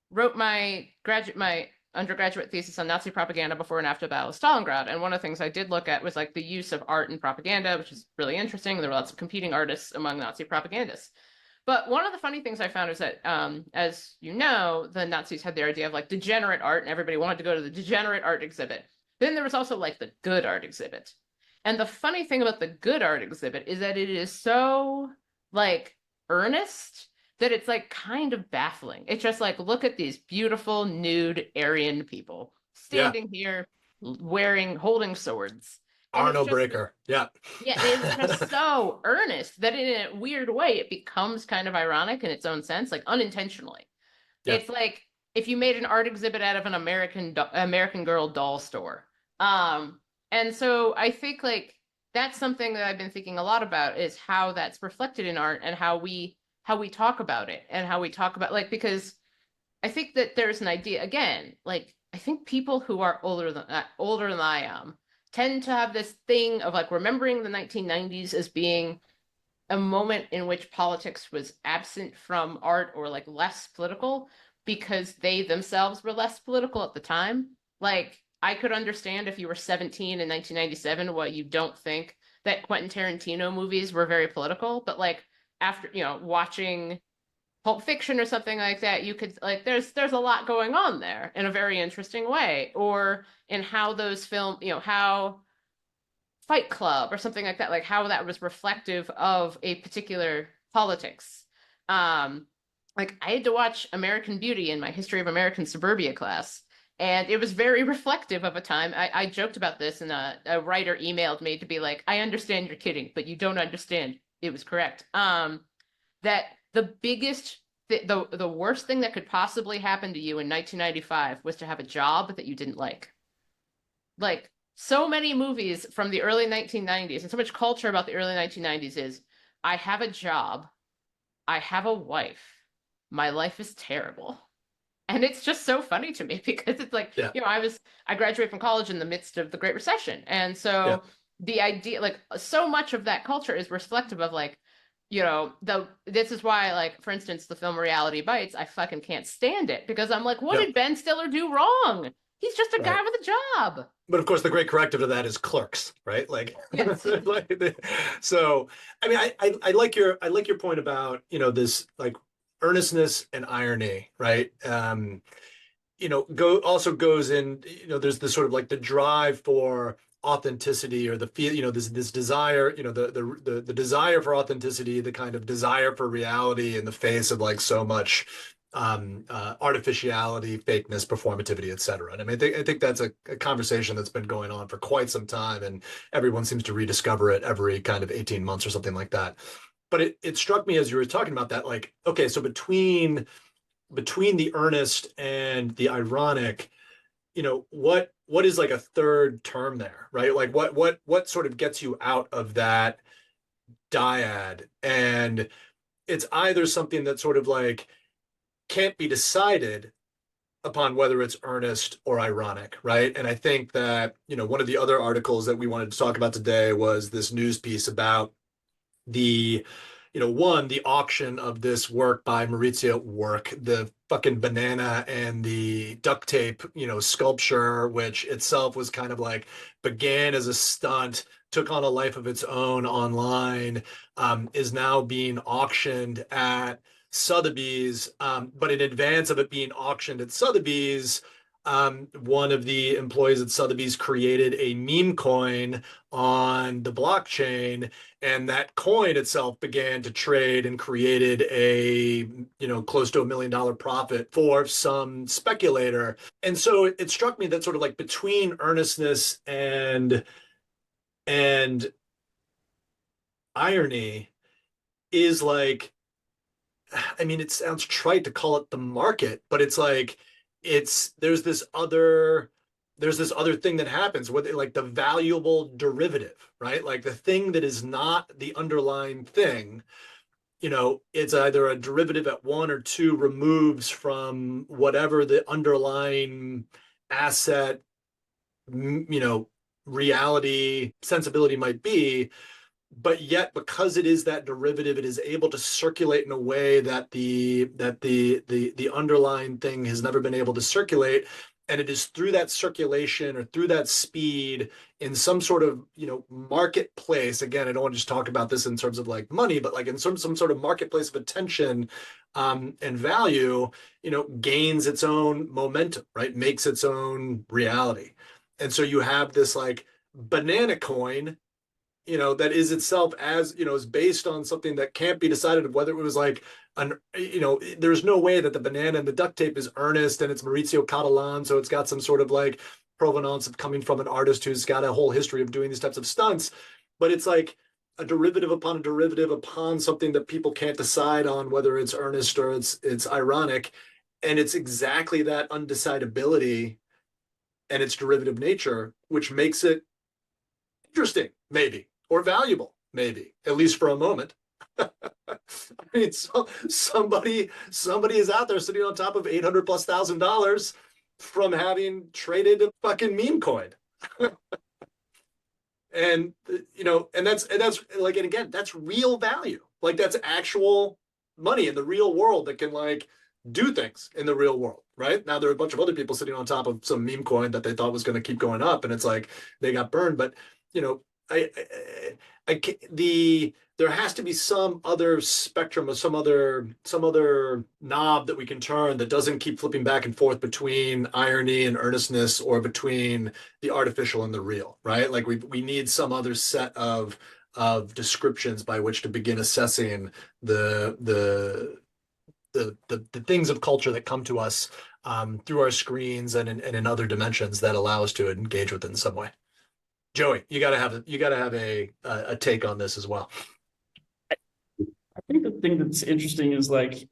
wrote my undergraduate thesis on Nazi propaganda before and after the Battle of Stalingrad, and one of the things I did look at was like the use of art in propaganda, which is really interesting. There were lots of competing artists among Nazi propagandists. But one of the funny things I found is that, as you know, the Nazis had their idea of like degenerate art, and everybody wanted to go to the degenerate art exhibit. Then there was also like the good art exhibit. And the funny thing about the good art exhibit is that it is so like earnest that it's like kind of baffling. It's just like, look at these beautiful nude Aryan people Yeah. standing here holding swords. And it's Arno just, Breaker. Yeah. yeah, it's just so earnest that in a weird way, it becomes kind of ironic in its own sense, like unintentionally. Yeah. It's like if you made an art exhibit out of an American Girl doll store. And so I think like that's something that I've been thinking a lot about, is how that's reflected in art and how we talk about it, and how we talk about, like, because I think that there's an idea, again, like I think people who are older than I am tend to have this thing of like remembering the 1990s as being a moment in which politics was absent from art, or like less political, because they themselves were less political at the time. Like, I could understand if you were 17 in 1997 why you don't think that Quentin Tarantino movies were very political, but like after, watching Pulp Fiction or something like that, you could like there's a lot going on there in a very interesting way, or in how those how Fight Club or something like that, like how that was reflective of a particular politics. Like I had to watch American Beauty in my History of American Suburbia class, and it was very reflective of a time. I joked about this, and a writer emailed me to be like, I understand you're kidding, but you don't understand. It was correct. That the biggest, the worst thing that could possibly happen to you in 1995 was to have a job that you didn't like. Like, so many movies from the early 1990s, and so much culture about the early 1990s is, I have a job, I have a wife, my life is terrible. And it's just so funny to me because it's like, Yeah. I graduated from college in the midst of the Great Recession. And Yeah. so the idea, like, so much of that culture is reflective of like, this is why, like, for instance, the film Reality Bites, I fucking can't stand it, because I'm like, what Yeah. did Ben Stiller do wrong? He's just a guy Right. with a job. But of course, the great corrective to that is Clerks, right? Like, Yes. so I mean, I like your point about, this like earnestness and irony, right? Also goes in, there's this sort of like the drive for authenticity, or the feel, this desire, the desire for authenticity, the kind of desire for reality in the face of like so much artificiality, fakeness, performativity, et cetera. And I mean, I think that's a conversation that's been going on for quite some time, and everyone seems to rediscover it every kind of 18 months or something like that. But it struck me as you were talking about that, like, okay, so between the earnest and the ironic, what is like a third term there, right? Like what sort of gets you out of that dyad? And it's either something that sort of like can't be decided upon whether it's earnest or ironic, right? And I think that, one of the other articles that we wanted to talk about today was this news piece about the the auction of this work by the fucking banana and the duct tape, sculpture, which itself was kind of like began as a stunt, took on a life of its own online, is now being auctioned at Sotheby's. But in advance of it being auctioned at Sotheby's, one of the employees at Sotheby's created a meme coin on the blockchain, and that coin itself began to trade and created a, close to $1 million profit for some speculator. And so it struck me that sort of like between earnestness and irony is like, I mean, it sounds trite to call it the market, but it's like there's this other thing that happens with it, like the valuable derivative, right? Like the thing that is not the underlying thing, it's either a derivative at one or two removes from whatever the underlying asset, reality, sensibility might be. But yet, because it is that derivative, it is able to circulate in a way that the underlying thing has never been able to circulate. And it is through that circulation or through that speed in some sort of, marketplace. Again, I don't want to just talk about this in terms of like money, but like in some sort of marketplace of attention and value, gains its own momentum, right? Makes its own reality. And so you have this like banana coin, that is itself is based on something that can't be decided of whether it was like there's no way that the banana and the duct tape is earnest and it's Maurizio Cattelan. So it's got some sort of like provenance of coming from an artist who's got a whole history of doing these types of stunts. But it's like a derivative upon something that people can't decide on whether it's earnest or it's ironic. And it's exactly that undecidability and its derivative nature, which makes it interesting, maybe, or valuable, maybe, at least for a moment. I mean, so somebody is out there sitting on top of $800,000+ from having traded a fucking meme coin. And that's like, and again, that's real value. Like that's actual money in the real world that can like do things in the real world, right? Now there are a bunch of other people sitting on top of some meme coin that they thought was going to keep going up, and it's like they got burned. But there has to be some other spectrum or some other knob that we can turn that doesn't keep flipping back and forth between irony and earnestness or between the artificial and the real, right? Like we need some other set of descriptions by which to begin assessing the things of culture that come to us through our screens and in other dimensions that allow us to engage with it in some way. Joey, you gotta have a take on this as well. I think the thing that's interesting is like,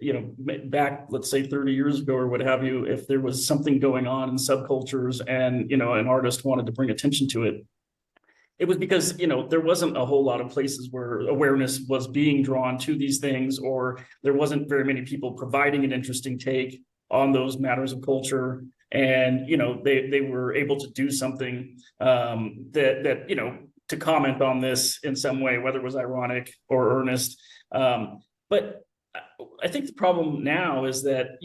back, let's say 30 years ago or what have you, if there was something going on in subcultures and, an artist wanted to bring attention to it, it was because, there wasn't a whole lot of places where awareness was being drawn to these things, or there wasn't very many people providing an interesting take on those matters of culture. And, they were able to do something that to comment on this in some way, whether it was ironic or earnest. But I think the problem now is that,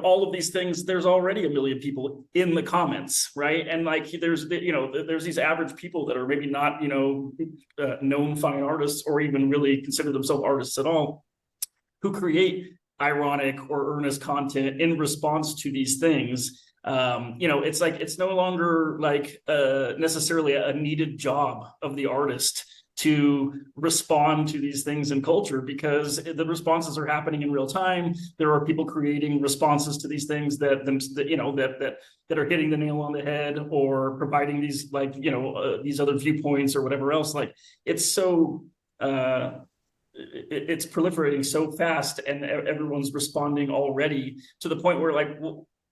all of these things, there's already a million people in the comments, right? And like, there's these average people that are maybe not, known fine artists or even really consider themselves artists at all, who create ironic or earnest content in response to these things. It's like, it's no longer like necessarily a needed job of the artist to respond to these things in culture, because the responses are happening in real time. There are people creating responses to these things that are hitting the nail on the head or providing these like, these other viewpoints or whatever else. Like it's so, it's proliferating so fast and everyone's responding already to the point where like,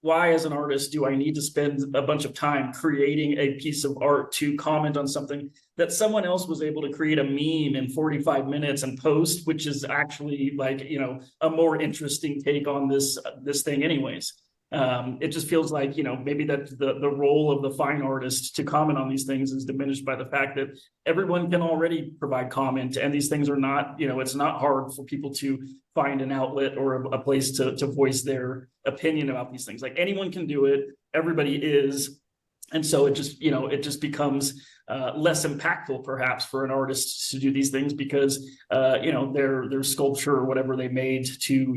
why as an artist do I need to spend a bunch of time creating a piece of art to comment on something that someone else was able to create a meme in 45 minutes and post, which is actually like, a more interesting take on this thing anyways. It just feels like, maybe that the role of the fine artist to comment on these things is diminished by the fact that everyone can already provide comment, and these things are not, it's not hard for people to find an outlet or a place to voice their opinion about these things. Like anyone can do it. Everybody is. And so it just becomes less impactful perhaps for an artist to do these things because their sculpture or whatever they made to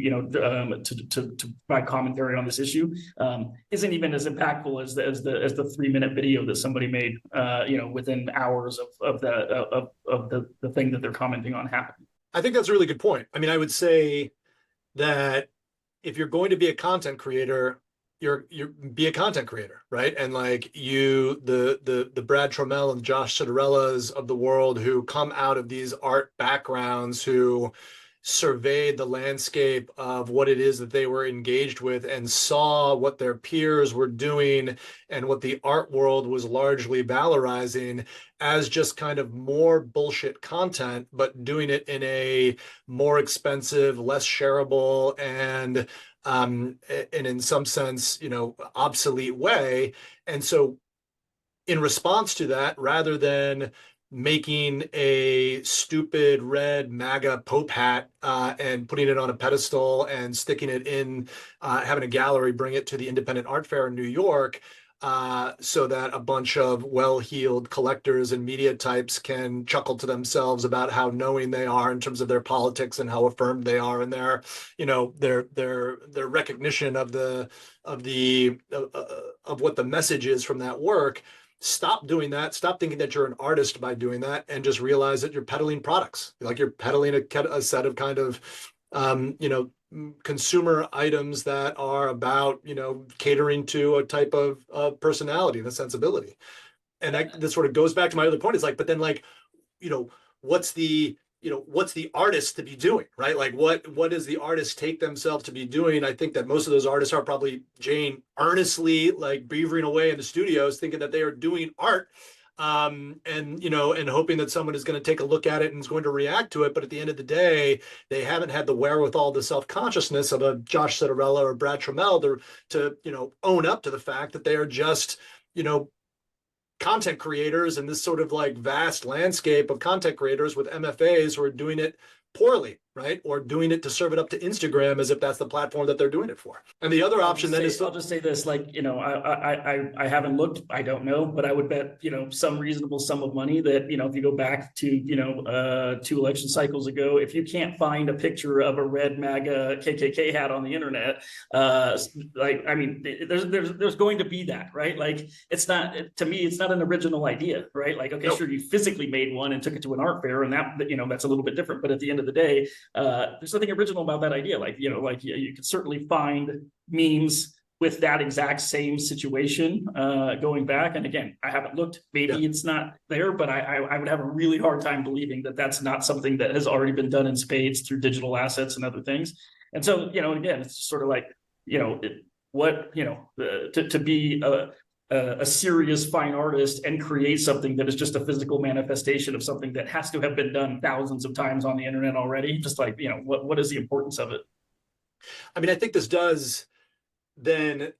provide commentary on this issue isn't even as impactful as the 3-minute video that somebody made within hours of the thing that they're commenting on happening. I think that's a really good point. I mean, I would say that if you're going to be a content creator, you be a content creator, right? And like the Brad Troemel and Josh Citarellas of the world who come out of these art backgrounds, who surveyed the landscape of what it is that they were engaged with and saw what their peers were doing and what the art world was largely valorizing as just kind of more bullshit content, but doing it in a more expensive, less shareable, and in some sense, obsolete way. And so in response to that, rather than making a stupid red MAGA Pope hat and putting it on a pedestal and sticking it in, having a gallery bring it to the Independent Art Fair in New York, so that a bunch of well-heeled collectors and media types can chuckle to themselves about how knowing they are in terms of their politics and how affirmed they are in their recognition of what the message is from that work. Stop doing that. Stop thinking that you're an artist by doing that, and just realize that you're peddling products. Like you're peddling a set of kind of, consumer items that are about, catering to a type of personality and a sensibility. And that sort of goes back to my other point. Is like, but then like, what's the artist to be doing, right? Like what does the artist take themselves to be doing? I think that most of those artists are probably, Jane, earnestly like beavering away in the studios thinking that they are doing art, and hoping that someone is going to take a look at it and is going to react to it. But at the end of the day, they haven't had the wherewithal, the self-consciousness of a Josh Citarella or Brad Troemel to own up to the fact that they are just, content creators in this sort of like vast landscape of content creators with MFAs who are doing it poorly, right? Or doing it to serve it up to Instagram as if that's the platform that they're doing it for. And the other option then is... I'll just say this, like, I haven't looked, I don't know, but I would bet, some reasonable sum of money that, if you go back to, 2 election cycles ago, if you can't find a picture of a red MAGA KKK hat on the internet, there's going to be that, right? Like, it's not, to me, it's not an original idea, right? Like, okay, sure, you physically made one and took it to an art fair, and that, that's a little bit different. But at the end of the day, there's nothing original about that idea. Like, you could certainly find memes with that exact same situation going back. And again, I haven't looked, maybe it's not there, but I would have a really hard time believing that that's not something that has already been done in spades through digital assets and other things. And so, again, it's sort of like, to be a serious fine artist and create something that is just a physical manifestation of something that has to have been done thousands of times on the internet already. Just like, what is the importance of it? I mean, I think this does then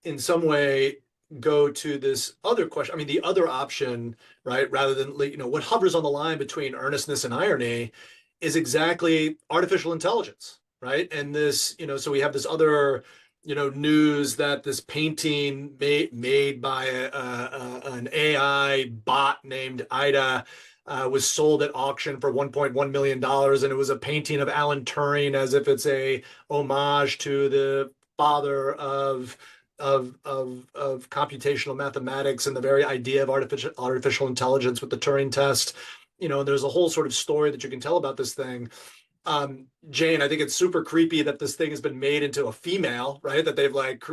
in some way go to this other question. I mean, the other option, right, rather than, what hovers on the line between earnestness and irony is exactly artificial intelligence, right? And this, so we have this other, news that this painting made by an AI bot named Ida was sold at auction for $1.1 million. And it was a painting of Alan Turing as if it's a homage to the father of computational mathematics and the very idea of artificial intelligence with the Turing test. There's a whole sort of story that you can tell about this thing. Jane, I think it's super creepy that this thing has been made into a female, right? That they've like,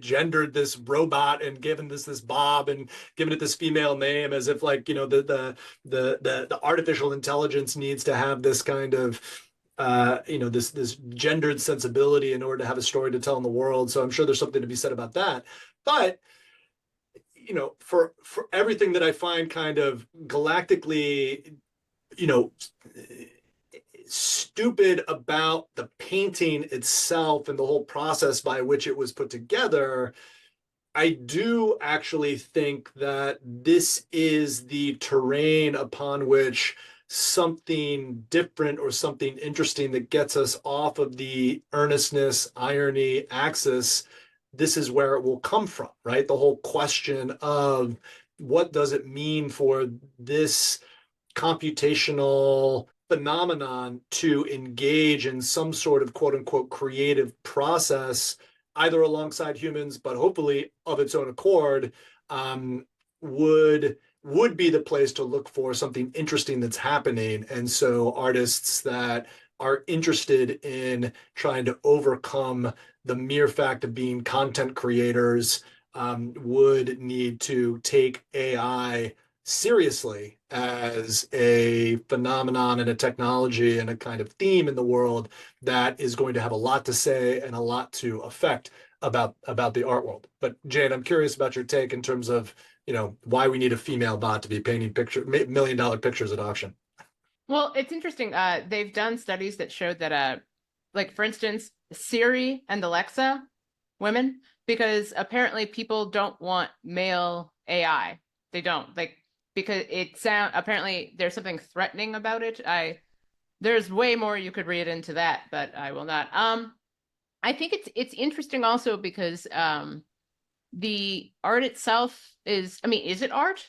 gendered this robot and given this Bob and given it this female name as if like, the artificial intelligence needs to have this kind of, this gendered sensibility in order to have a story to tell in the world. So I'm sure there's something to be said about that. But, for everything that I find kind of galactically, stupid about the painting itself and the whole process by which it was put together, I do actually think that this is the terrain upon which something different or something interesting that gets us off of the earnestness, irony axis this is where it will come from, right? The whole question of what does it mean for this computational phenomenon to engage in some sort of quote unquote creative process, either alongside humans, but hopefully of its own accord, would be the place to look for something interesting that's happening. And so artists that are interested in trying to overcome the mere fact of being content creators would need to take AI seriously as a phenomenon and a technology and a kind of theme in the world that is going to have a lot to say and a lot to affect about the art world. But Jane, I'm curious about your take in terms of, why we need a female bot to be painting $1 million pictures at auction. Well, it's interesting. They've done studies that showed that, like, for instance, Siri and Alexa, women, because apparently people don't want male AI. They don't, like, because apparently there's something threatening about it. There's way more you could read into that, but I will not. I think it's interesting also because the art itself is it art?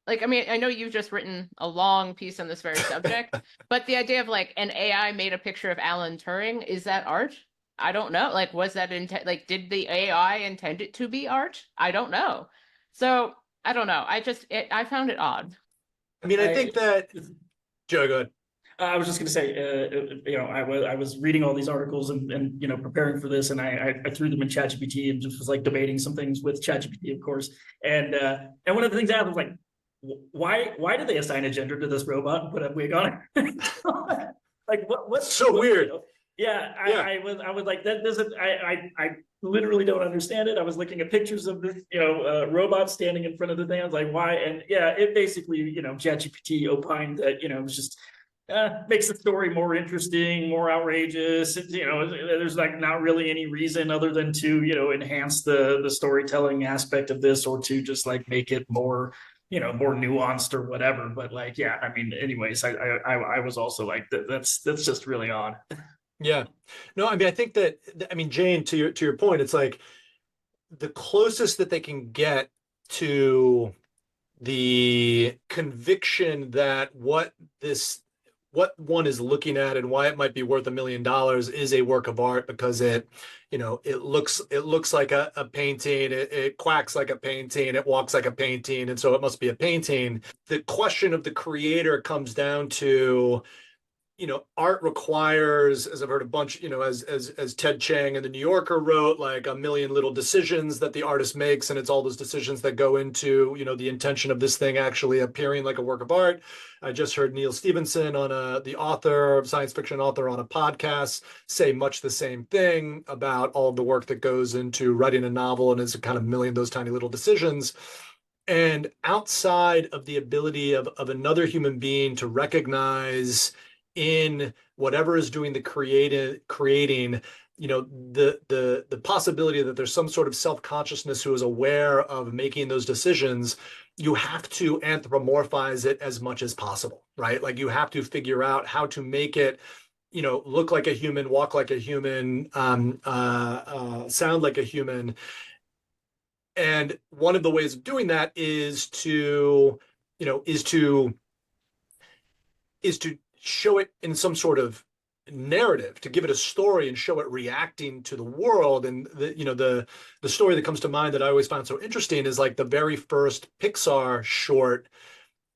Like, I know you've just written a long piece on this very subject, but the idea of like an AI made a picture of Alan Turing, is that art? I don't know. Like, was that did the AI intend it to be art? I don't know. So I don't know. I found it odd. I think that Joe, go ahead. I was just going to say, I was reading all these articles and preparing for this, and I threw them in ChatGPT and just was like debating some things with ChatGPT, of course. And one of the things I was like, why did they assign a gender to this robot and put a wig on it? Like what's so weird? I was like, that doesn't. I literally don't understand it. I was looking at pictures of this, robot standing in front of the thing. I was like, why? And it basically, ChatGPT opined that it was just. Makes the story more interesting, more outrageous. There's like not really any reason other than to enhance the storytelling aspect of this, or to just like make it more more nuanced or whatever. But like, anyways, I was also like that's just really odd. Yeah, no, I think that Jane, to your point, it's like the closest that they can get to the conviction that what one is looking at and why it might be worth $1 million is a work of art, because it looks like a painting, it quacks like a painting, it walks like a painting, and so it must be a painting. The question of the creator comes down to, art requires, as I've heard a bunch, as Ted Chiang in the New Yorker wrote, like a million little decisions that the artist makes, and it's all those decisions that go into, the intention of this thing actually appearing like a work of art. I just heard Neil Stephenson, the science fiction author, on a podcast say much the same thing about all of the work that goes into writing a novel, and it's a kind of million those tiny little decisions. And outside of the ability of another human being to recognize in whatever is doing the creating, the possibility that there's some sort of self-consciousness who is aware of making those decisions, you have to anthropomorphize it as much as possible, right? Like, you have to figure out how to make it, look like a human, walk like a human, sound like a human. And one of the ways of doing that is to show it in some sort of narrative, to give it a story and show it reacting to the world. And the story that comes to mind that I always found so interesting is like the very first Pixar short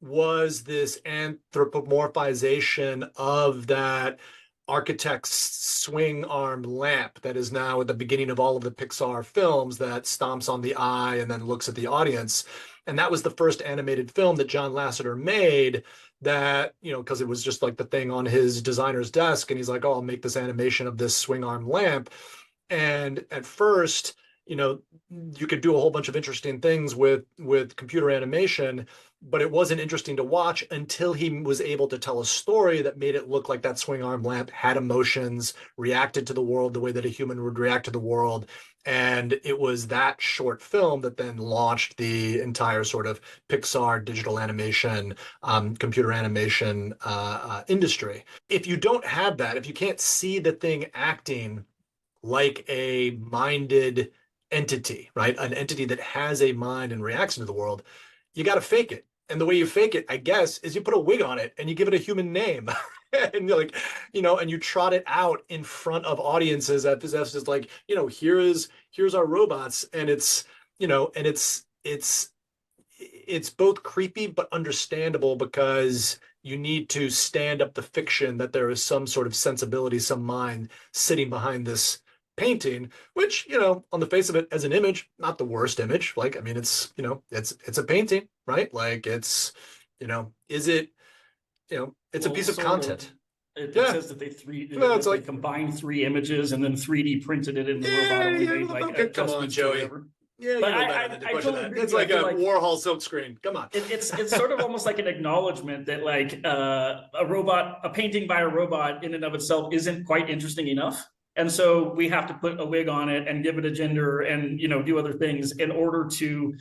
was this anthropomorphization of that architect's swing arm lamp that is now at the beginning of all of the Pixar films, that stomps on the eye and then looks at the audience. And that was the first animated film that John Lasseter made, that, because it was just like the thing on his designer's desk, and he's like, oh, I'll make this animation of this swing arm lamp. And at first, you could do a whole bunch of interesting things with computer animation, but it wasn't interesting to watch until he was able to tell a story that made it look like that swing arm lamp had emotions, reacted to the world the way that a human would react to the world. And it was that short film that then launched the entire sort of Pixar digital animation, computer animation industry. If you don't have that, if you can't see the thing acting like a minded entity, right? An entity that has a mind and reacts to the world, you got to fake it. And the way you fake it, I guess, is you put a wig on it and you give it a human name. And you're like, and you trot it out in front of audiences at this is like, here's our robots. And it's both creepy but understandable, because you need to stand up the fiction that there is some sort of sensibility, some mind sitting behind this painting, which, on the face of it as an image, not the worst image. Like, I mean, it's a painting, right? Like is it, it's a Well, piece of sort content. It Yeah. says that Well, it's they like, combined 3 images and then 3D printed it in the robot, only made like okay, come on, adjustments or Joey. whatever. Yeah, But you know better than to I question totally that. agree It's with you. like I a feel like Warhol silk screen. Come on. it's sort of almost like an acknowledgement that like a painting by a robot in and of itself isn't quite interesting enough. And so we have to put a wig on it and give it a gender and do other things in order to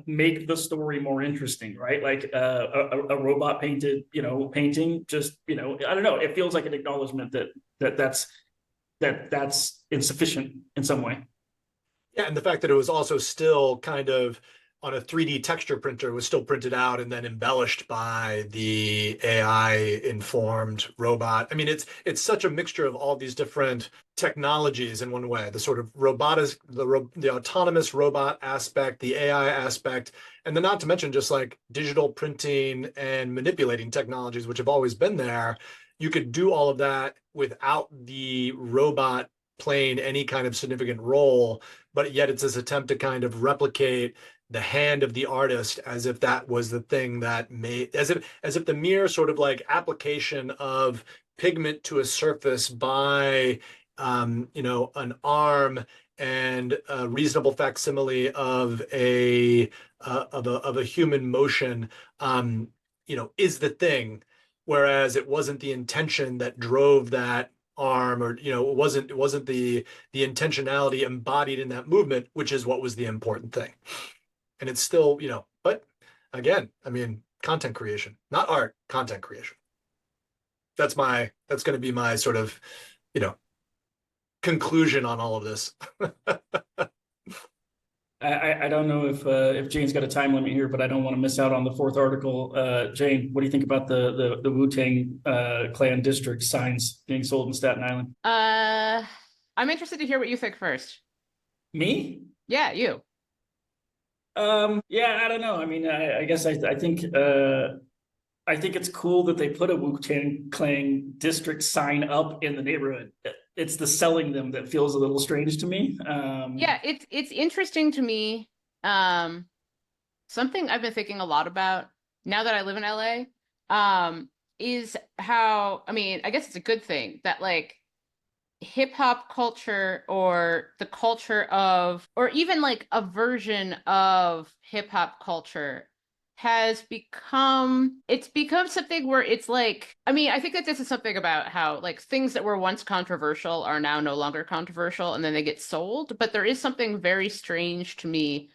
make the story more interesting, right? Like a robot painted painting, just I don't know. It feels like an acknowledgement that's insufficient in some way. Yeah, and the fact that it was also still kind of on a 3D texture printer, was still printed out and then embellished by the AI informed robot. I mean, it's such a mixture of all these different technologies in one way. The sort of robotics, the autonomous robot aspect, the AI aspect, and then not to mention just like digital printing and manipulating technologies, which have always been there. You could do all of that without the robot playing any kind of significant role, but yet it's this attempt to kind of replicate the hand of the artist, as if that was the thing that made, as if the mere sort of like application of pigment to a surface by an arm and a reasonable facsimile of a human motion is the thing, whereas it wasn't the intention that drove that arm, or it wasn't the intentionality embodied in that movement, which is what was the important thing. And it's still, but again, I mean, content creation, not art, content creation. That's going to be my sort of, conclusion on all of this. I don't know if Jane's got a time limit here, but I don't want to miss out on the fourth article. Jane, what do you think about the Wu-Tang clan district signs being sold in Staten Island? I'm interested to hear what you think first. Me? Yeah, you. Yeah, I don't know. I mean, I guess I think it's cool that they put a Wu-Tang Clan district sign up in the neighborhood. It's the selling them that feels a little strange to me. Yeah, it's interesting to me. Something I've been thinking a lot about now that I live in LA, is how, I mean, I guess it's a good thing that like hip hop culture, or the culture of, or even like a version of hip hop culture, has become something where it's like, I mean, I think that this is something about how like things that were once controversial are now no longer controversial, and then they get sold. But there is something very strange to me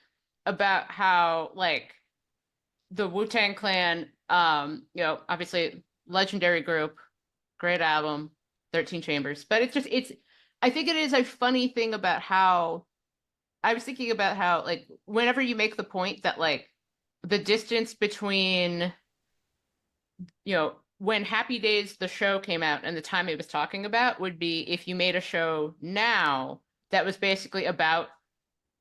about how like the Wu-Tang Clan, obviously legendary group, great album, 13 Chambers. But I think it is a funny thing about how, I was thinking about how like whenever you make the point that like the distance between, when Happy Days, the show, came out and the time it was talking about would be if you made a show now that was basically about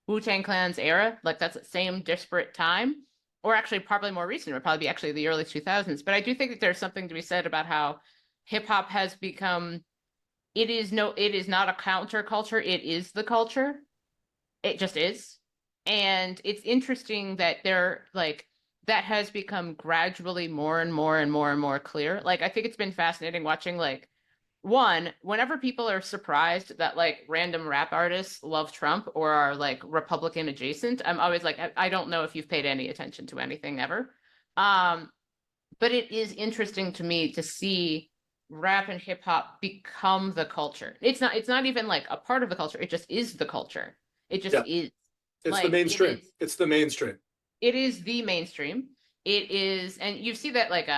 Wu-Tang Clan's era, like that's the same disparate time, or actually probably more recent, it would probably be actually the early 2000s. But I do think that there's something to be said about how hip hop has become, it is not a counterculture, it is the culture. It just is. And it's interesting that that has become gradually more and more and more and more clear. Like, I think it's been fascinating watching, like, whenever people are surprised that like random rap artists love Trump or are like Republican adjacent, I'm always like, I don't know if you've paid any attention to anything ever. But it is interesting to me to see rap and hip hop become the culture. It's not even like a part of the culture. It just is the culture. It just is. It's like, the mainstream. It's the mainstream. It is the mainstream. It is, and you see that like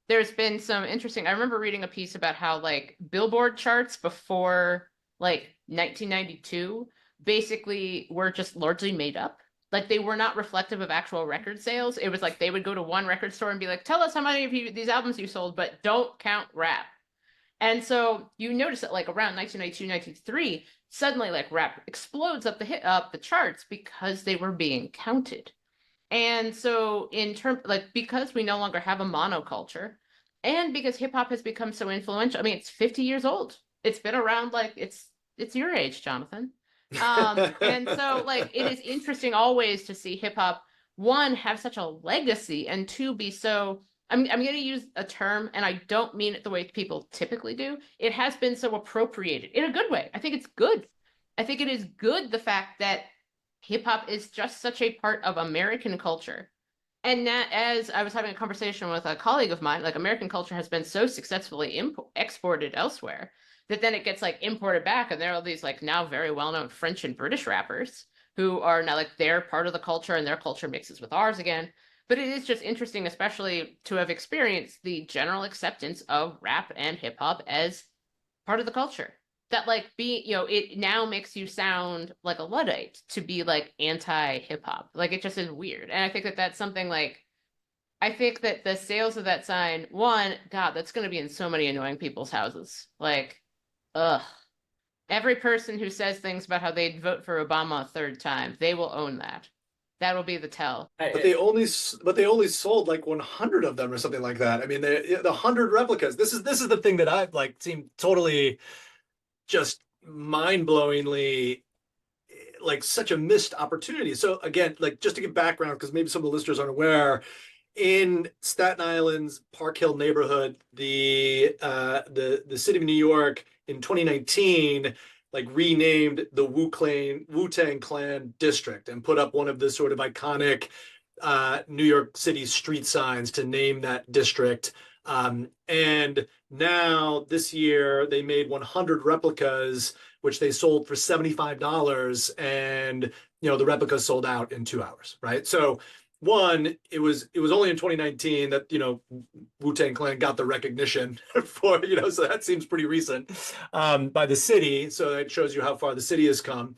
there's been some interesting, I remember reading a piece about how like Billboard charts before like 1992 basically were just largely made up. Like they were not reflective of actual record sales. It was like they would go to one record store and be like, tell us how many of these albums you sold, but don't count rap. And so you notice that like around 1992, 1993, suddenly like rap explodes up the charts because they were being counted. And so in terms like because we no longer have a monoculture and because hip hop has become so influential, I mean it's 50 years old. It's been around like it's your age, Jonathan. And so like it is interesting always to see hip hop one have such a legacy and two be so I'm going to use a term and I don't mean it the way people typically do. It has been so appropriated in a good way. I think it's good. I think it is good the fact that hip hop is just such a part of American culture. And that, as I was having a conversation with a colleague of mine, like American culture has been so successfully exported elsewhere that then it gets like imported back. And there are all these like now very well-known French and British rappers who are now like they're part of the culture and their culture mixes with ours again. But it is just interesting, especially to have experienced the general acceptance of rap and hip hop as part of the culture. That like it now makes you sound like a Luddite to be like anti hip hop. Like it just is weird. And I think that that's something like, I think that the sales of that sign, one, God, that's going to be in so many annoying people's houses. Like, ugh. Every person who says things about how they'd vote for Obama a third time, they will own that. That'll be the tell. But they only sold like 100 of them or something like that. I mean, the 100 replicas. This is the thing that I've like seemed totally just mind-blowingly like such a missed opportunity. So again, like just to give background, because maybe some of the listeners aren't aware, in Staten Island's Park Hill neighborhood, the city of New York in 2019 like renamed the Wu-Tang Clan district and put up one of the sort of iconic New York City street signs to name that district. And now this year they made 100 replicas, which they sold for $75, and the replicas sold out in 2 hours, right? So one, it was only in 2019 that Wu-Tang Clan got the recognition for so that seems pretty recent by the city. So that shows you how far the city has come.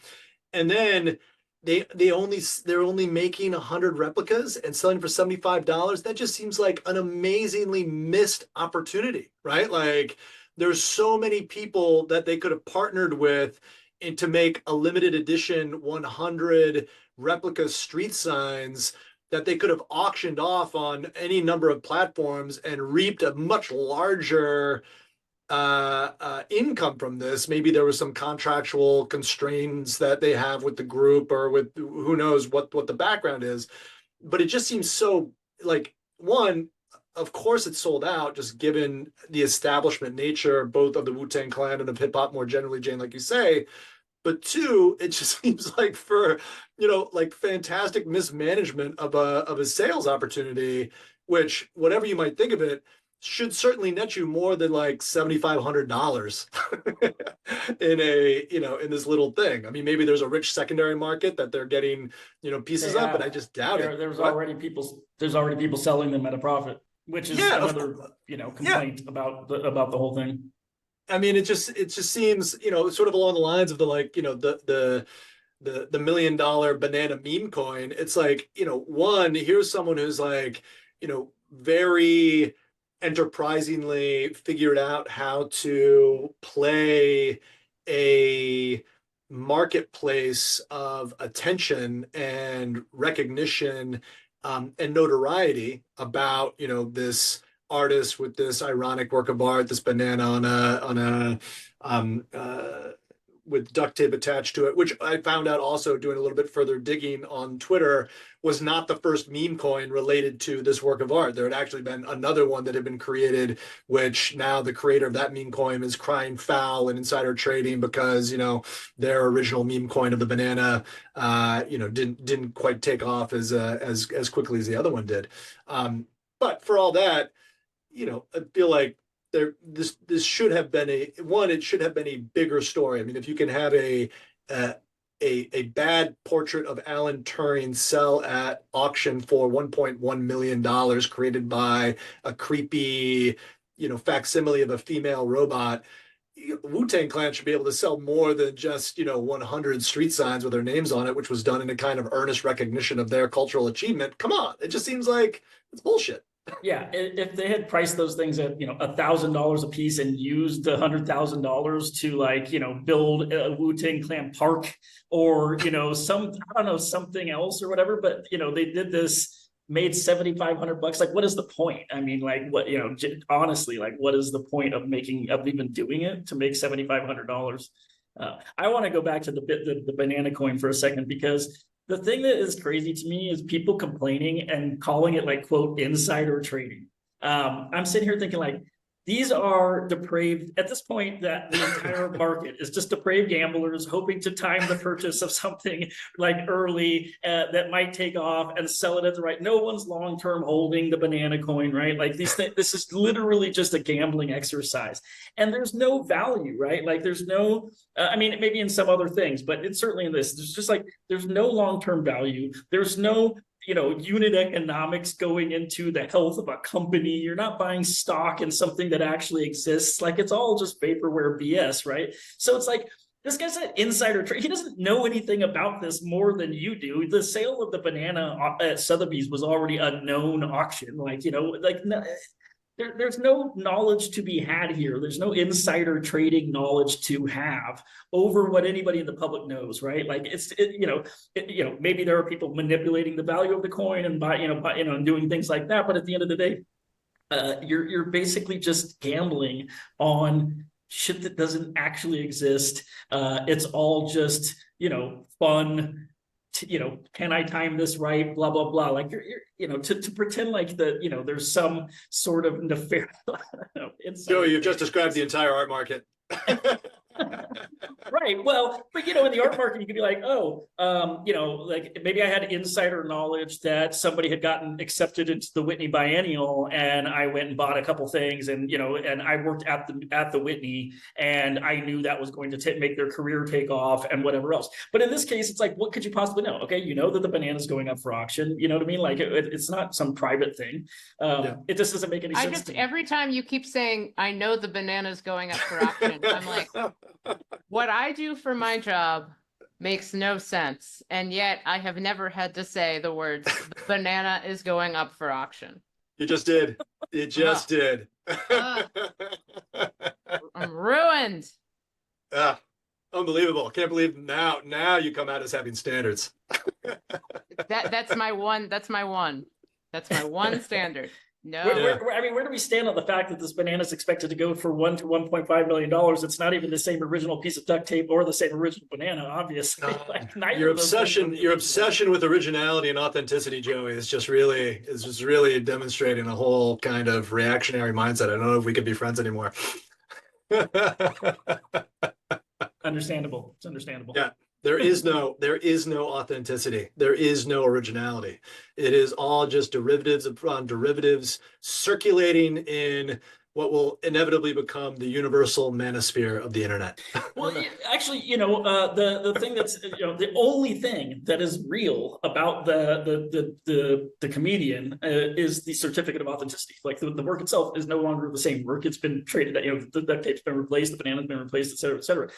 And then they're only making 100 replicas and selling for $75. That just seems like an amazingly missed opportunity, right? Like there's so many people that they could have partnered with and to make a limited edition 100 replica street signs that they could have auctioned off on any number of platforms and reaped a much larger income from this. Maybe there was some contractual constraints that they have with the group or with who knows what the background is. But it just seems so like, one, of course it's sold out, just given the establishment nature both of the Wu-Tang Clan and of hip hop more generally, Jane, like you say. But two, it just seems like for, like fantastic mismanagement of a sales opportunity, which whatever you might think of it, should certainly net you more than like $7,500 in this little thing. I mean, maybe there's a rich secondary market that they're getting, pieces of, but I just doubt it. There's already people selling them at a profit, which is another, complaint about the whole thing. I mean, it just seems, sort of along the lines of the like, the $1 million banana meme coin. It's like, one, here's someone who's like, very enterprisingly figured out how to play a marketplace of attention and recognition and notoriety about, this artist with this ironic work of art, this banana on a with duct tape attached to it, which I found out also doing a little bit further digging on Twitter was not the first meme coin related to this work of art. There had actually been another one that had been created, which now the creator of that meme coin is crying foul and insider trading because, their original meme coin of the banana, didn't quite take off as quickly as the other one did. But for all that, I feel like this should have been it should have been a bigger story. I mean, if you can have a bad portrait of Alan Turing sell at auction for $1.1 million created by a creepy, facsimile of a female robot, Wu-Tang Clan should be able to sell more than just 100 street signs with their names on it, which was done in a kind of earnest recognition of their cultural achievement. Come on, it just seems like it's bullshit. Yeah, if they had priced those things at $1,000 a piece and used the $100,000 to build a Wu-Tang Clan park or I don't know, something else or whatever, but they did this, made $7,500. Like, what is the point? I mean, like, what honestly, like, what is the point of even doing it to make $7,500? I want to go back to the banana coin for a second, because the thing that is crazy to me is people complaining and calling it like, quote, insider trading. I'm sitting here thinking like, these are depraved at this point, that the entire market is just depraved gamblers hoping to time the purchase of something like early that might take off and sell it at the right. No one's long-term holding the banana coin, right? Like this is literally just a gambling exercise, and there's no value, right? Like there's no, I mean, maybe in some other things, but it's certainly in this, there's just like, there's no long-term value. There's no unit economics going into the health of a company. You're not buying stock in something that actually exists. Like, it's all just vaporware BS, right? So it's like, this guy's an insider trade. He doesn't know anything about this more than you do. The sale of the banana at Sotheby's was already a known auction. There's no knowledge to be had here. There's no insider trading knowledge to have over what anybody in the public knows, right? Like maybe there are people manipulating the value of the coin and doing things like that. But at the end of the day, you're basically just gambling on shit that doesn't actually exist. It's all just fun. Can I time this right? Blah blah blah. Like to pretend like there's some sort of nefarious. Joey, you've just described the entire art market. Right. Well, but in the art market, you could be like, oh, like maybe I had insider knowledge that somebody had gotten accepted into the Whitney Biennial, and I went and bought a couple things, and and I worked at the Whitney, and I knew that was going to make their career take off and whatever else. But in this case, it's like, what could you possibly know? Okay, that the banana's going up for auction. You know what I mean? Like it's not some private thing. It just doesn't make any sense. Every time you keep saying, I know the banana's going up for auction, I'm like, what I do for my job makes no sense. And yet I have never had to say the words, banana is going up for auction. You just did. You just did. I'm ruined. Unbelievable. Can't believe now you come out as having standards. That's my one standard. No. Where do we stand on the fact that this banana is expected to go for $1 to $1.5 million? It's not even the same original piece of duct tape or the same original banana, obviously. Your obsession with originality and authenticity, Joey, is just really demonstrating a whole kind of reactionary mindset. I don't know if we could be friends anymore. Understandable. It's understandable. Yeah. There is no authenticity. There is no originality. It is all just derivatives upon derivatives circulating in what will inevitably become the universal manosphere of the internet. Well, actually, the thing that's the only thing that is real about the comedian is the certificate of authenticity. Like the work itself is no longer the same work. It's been traded. The duct tape's been replaced, the banana's been replaced, et cetera, et cetera.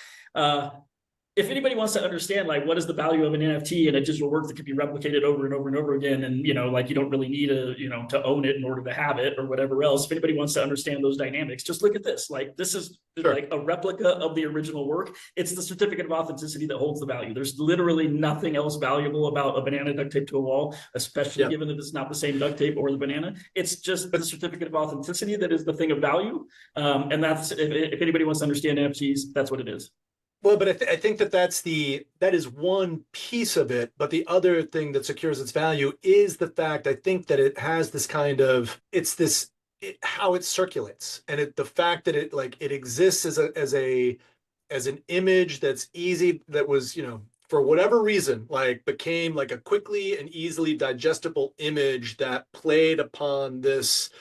If anybody wants to understand, like, what is the value of an NFT and a digital work that can be replicated over and over and over again, and you don't really need to own it in order to have it or whatever else. If anybody wants to understand those dynamics, just look at this. Like, this is like a replica of the original work. It's the certificate of authenticity that holds the value. There's literally nothing else valuable about a banana duct taped to a wall, especially given that it's not the same duct tape or the banana. It's just the certificate of authenticity that is the thing of value. And that's if anybody wants to understand NFTs, that's what it is. Well, but I think that is one piece of it. But the other thing that secures its value is the fact, I think, that it has this kind of, how it circulates, and the fact that it exists as an image that's easy, that was, for whatever reason, became like a quickly and easily digestible image that played upon this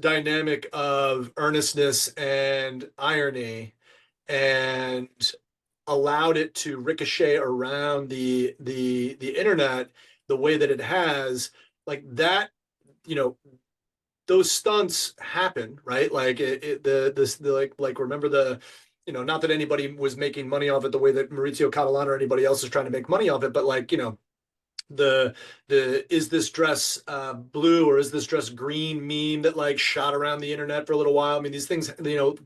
dynamic of earnestness and irony, and allowed it to ricochet around the internet the way that it has, like that, those stunts happen, right? Like remember the, you know, not that anybody was making money off it the way that Maurizio Cattelan or anybody else is trying to make money off it, but like, you know, the is this dress blue or is this dress green meme that like shot around the internet for a little while. I mean, these things, you know,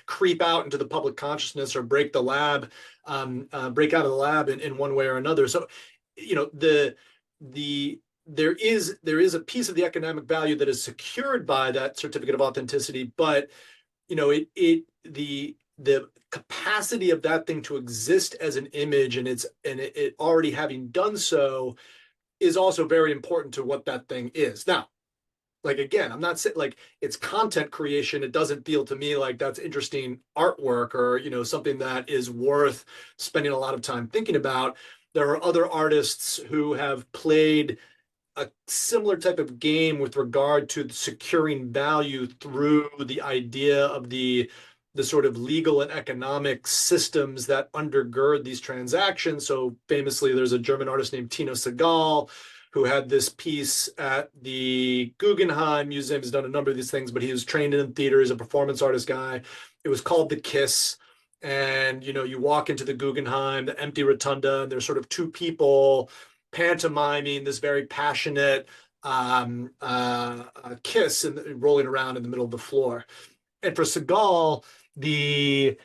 creep out into the public consciousness or break the lab, break out of the lab in one way or another. So, you know, there is a piece of the economic value that is secured by that certificate of authenticity, but you know, the capacity of that thing to exist as an image and it already having done so is also very important to what that thing is. Now, like, again, I'm not saying like it's content creation. It doesn't feel to me like that's interesting artwork or, you know, something that is worth spending a lot of time thinking about. There are other artists who have played a similar type of game with regard to securing value through the idea of the sort of legal and economic systems that undergird these transactions. So famously, there's a German artist named Tino Segal who had this piece at the Guggenheim Museum. He's done a number of these things, but he was trained in theater. He's a performance artist guy. It was called The Kiss. And, you know, you walk into the Guggenheim, the empty rotunda, and there's sort of two people pantomiming this very passionate kiss and rolling around in the middle of the floor. And for Segal, the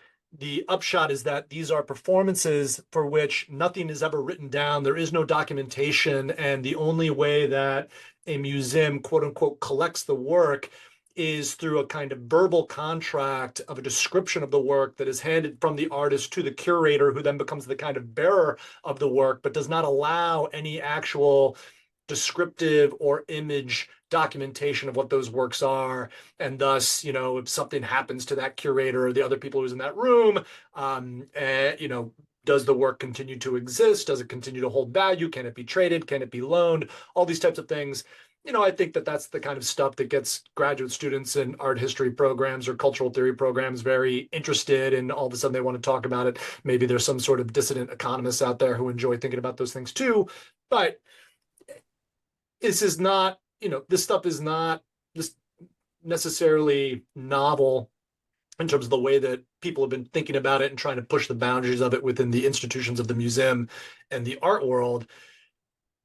upshot is that these are performances for which nothing is ever written down. There is no documentation. And the only way that a museum, quote unquote, collects the work is through a kind of verbal contract of a description of the work that is handed from the artist to the curator, who then becomes the kind of bearer of the work, but does not allow any actual descriptive or image documentation of what those works are. And thus, you know, if something happens to that curator or the other people who's in that room, you know, does the work continue to exist? Does it continue to hold value? Can it be traded? Can it be loaned? All these types of things. You know, I think that that's the kind of stuff that gets graduate students in art history programs or cultural theory programs very interested, and all of a sudden they want to talk about it. Maybe there's some sort of dissident economists out there who enjoy thinking about those things too. But this is not, you know, this stuff is not just necessarily novel in terms of the way that people have been thinking about it and trying to push the boundaries of it within the institutions of the museum and the art world.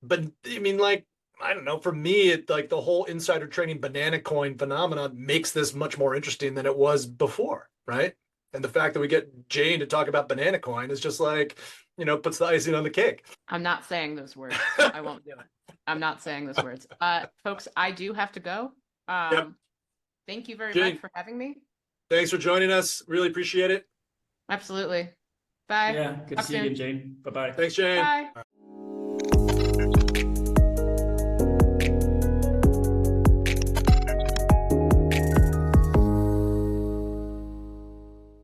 But I mean, like, I don't know, for me, it, like the whole insider trading banana coin phenomenon makes this much more interesting than it was before, right? And the fact that we get Jane to talk about banana coin is just like, you know, puts the icing on the cake. I'm not saying those words. I won't do it. I'm not saying those words. Folks, I do have to go. Yep. Thank you very Jane, much for having me. thanks for joining us. Really appreciate it. Absolutely. Bye. Yeah, good to see you again, Jane. Bye-bye. Thanks, Jane. Bye.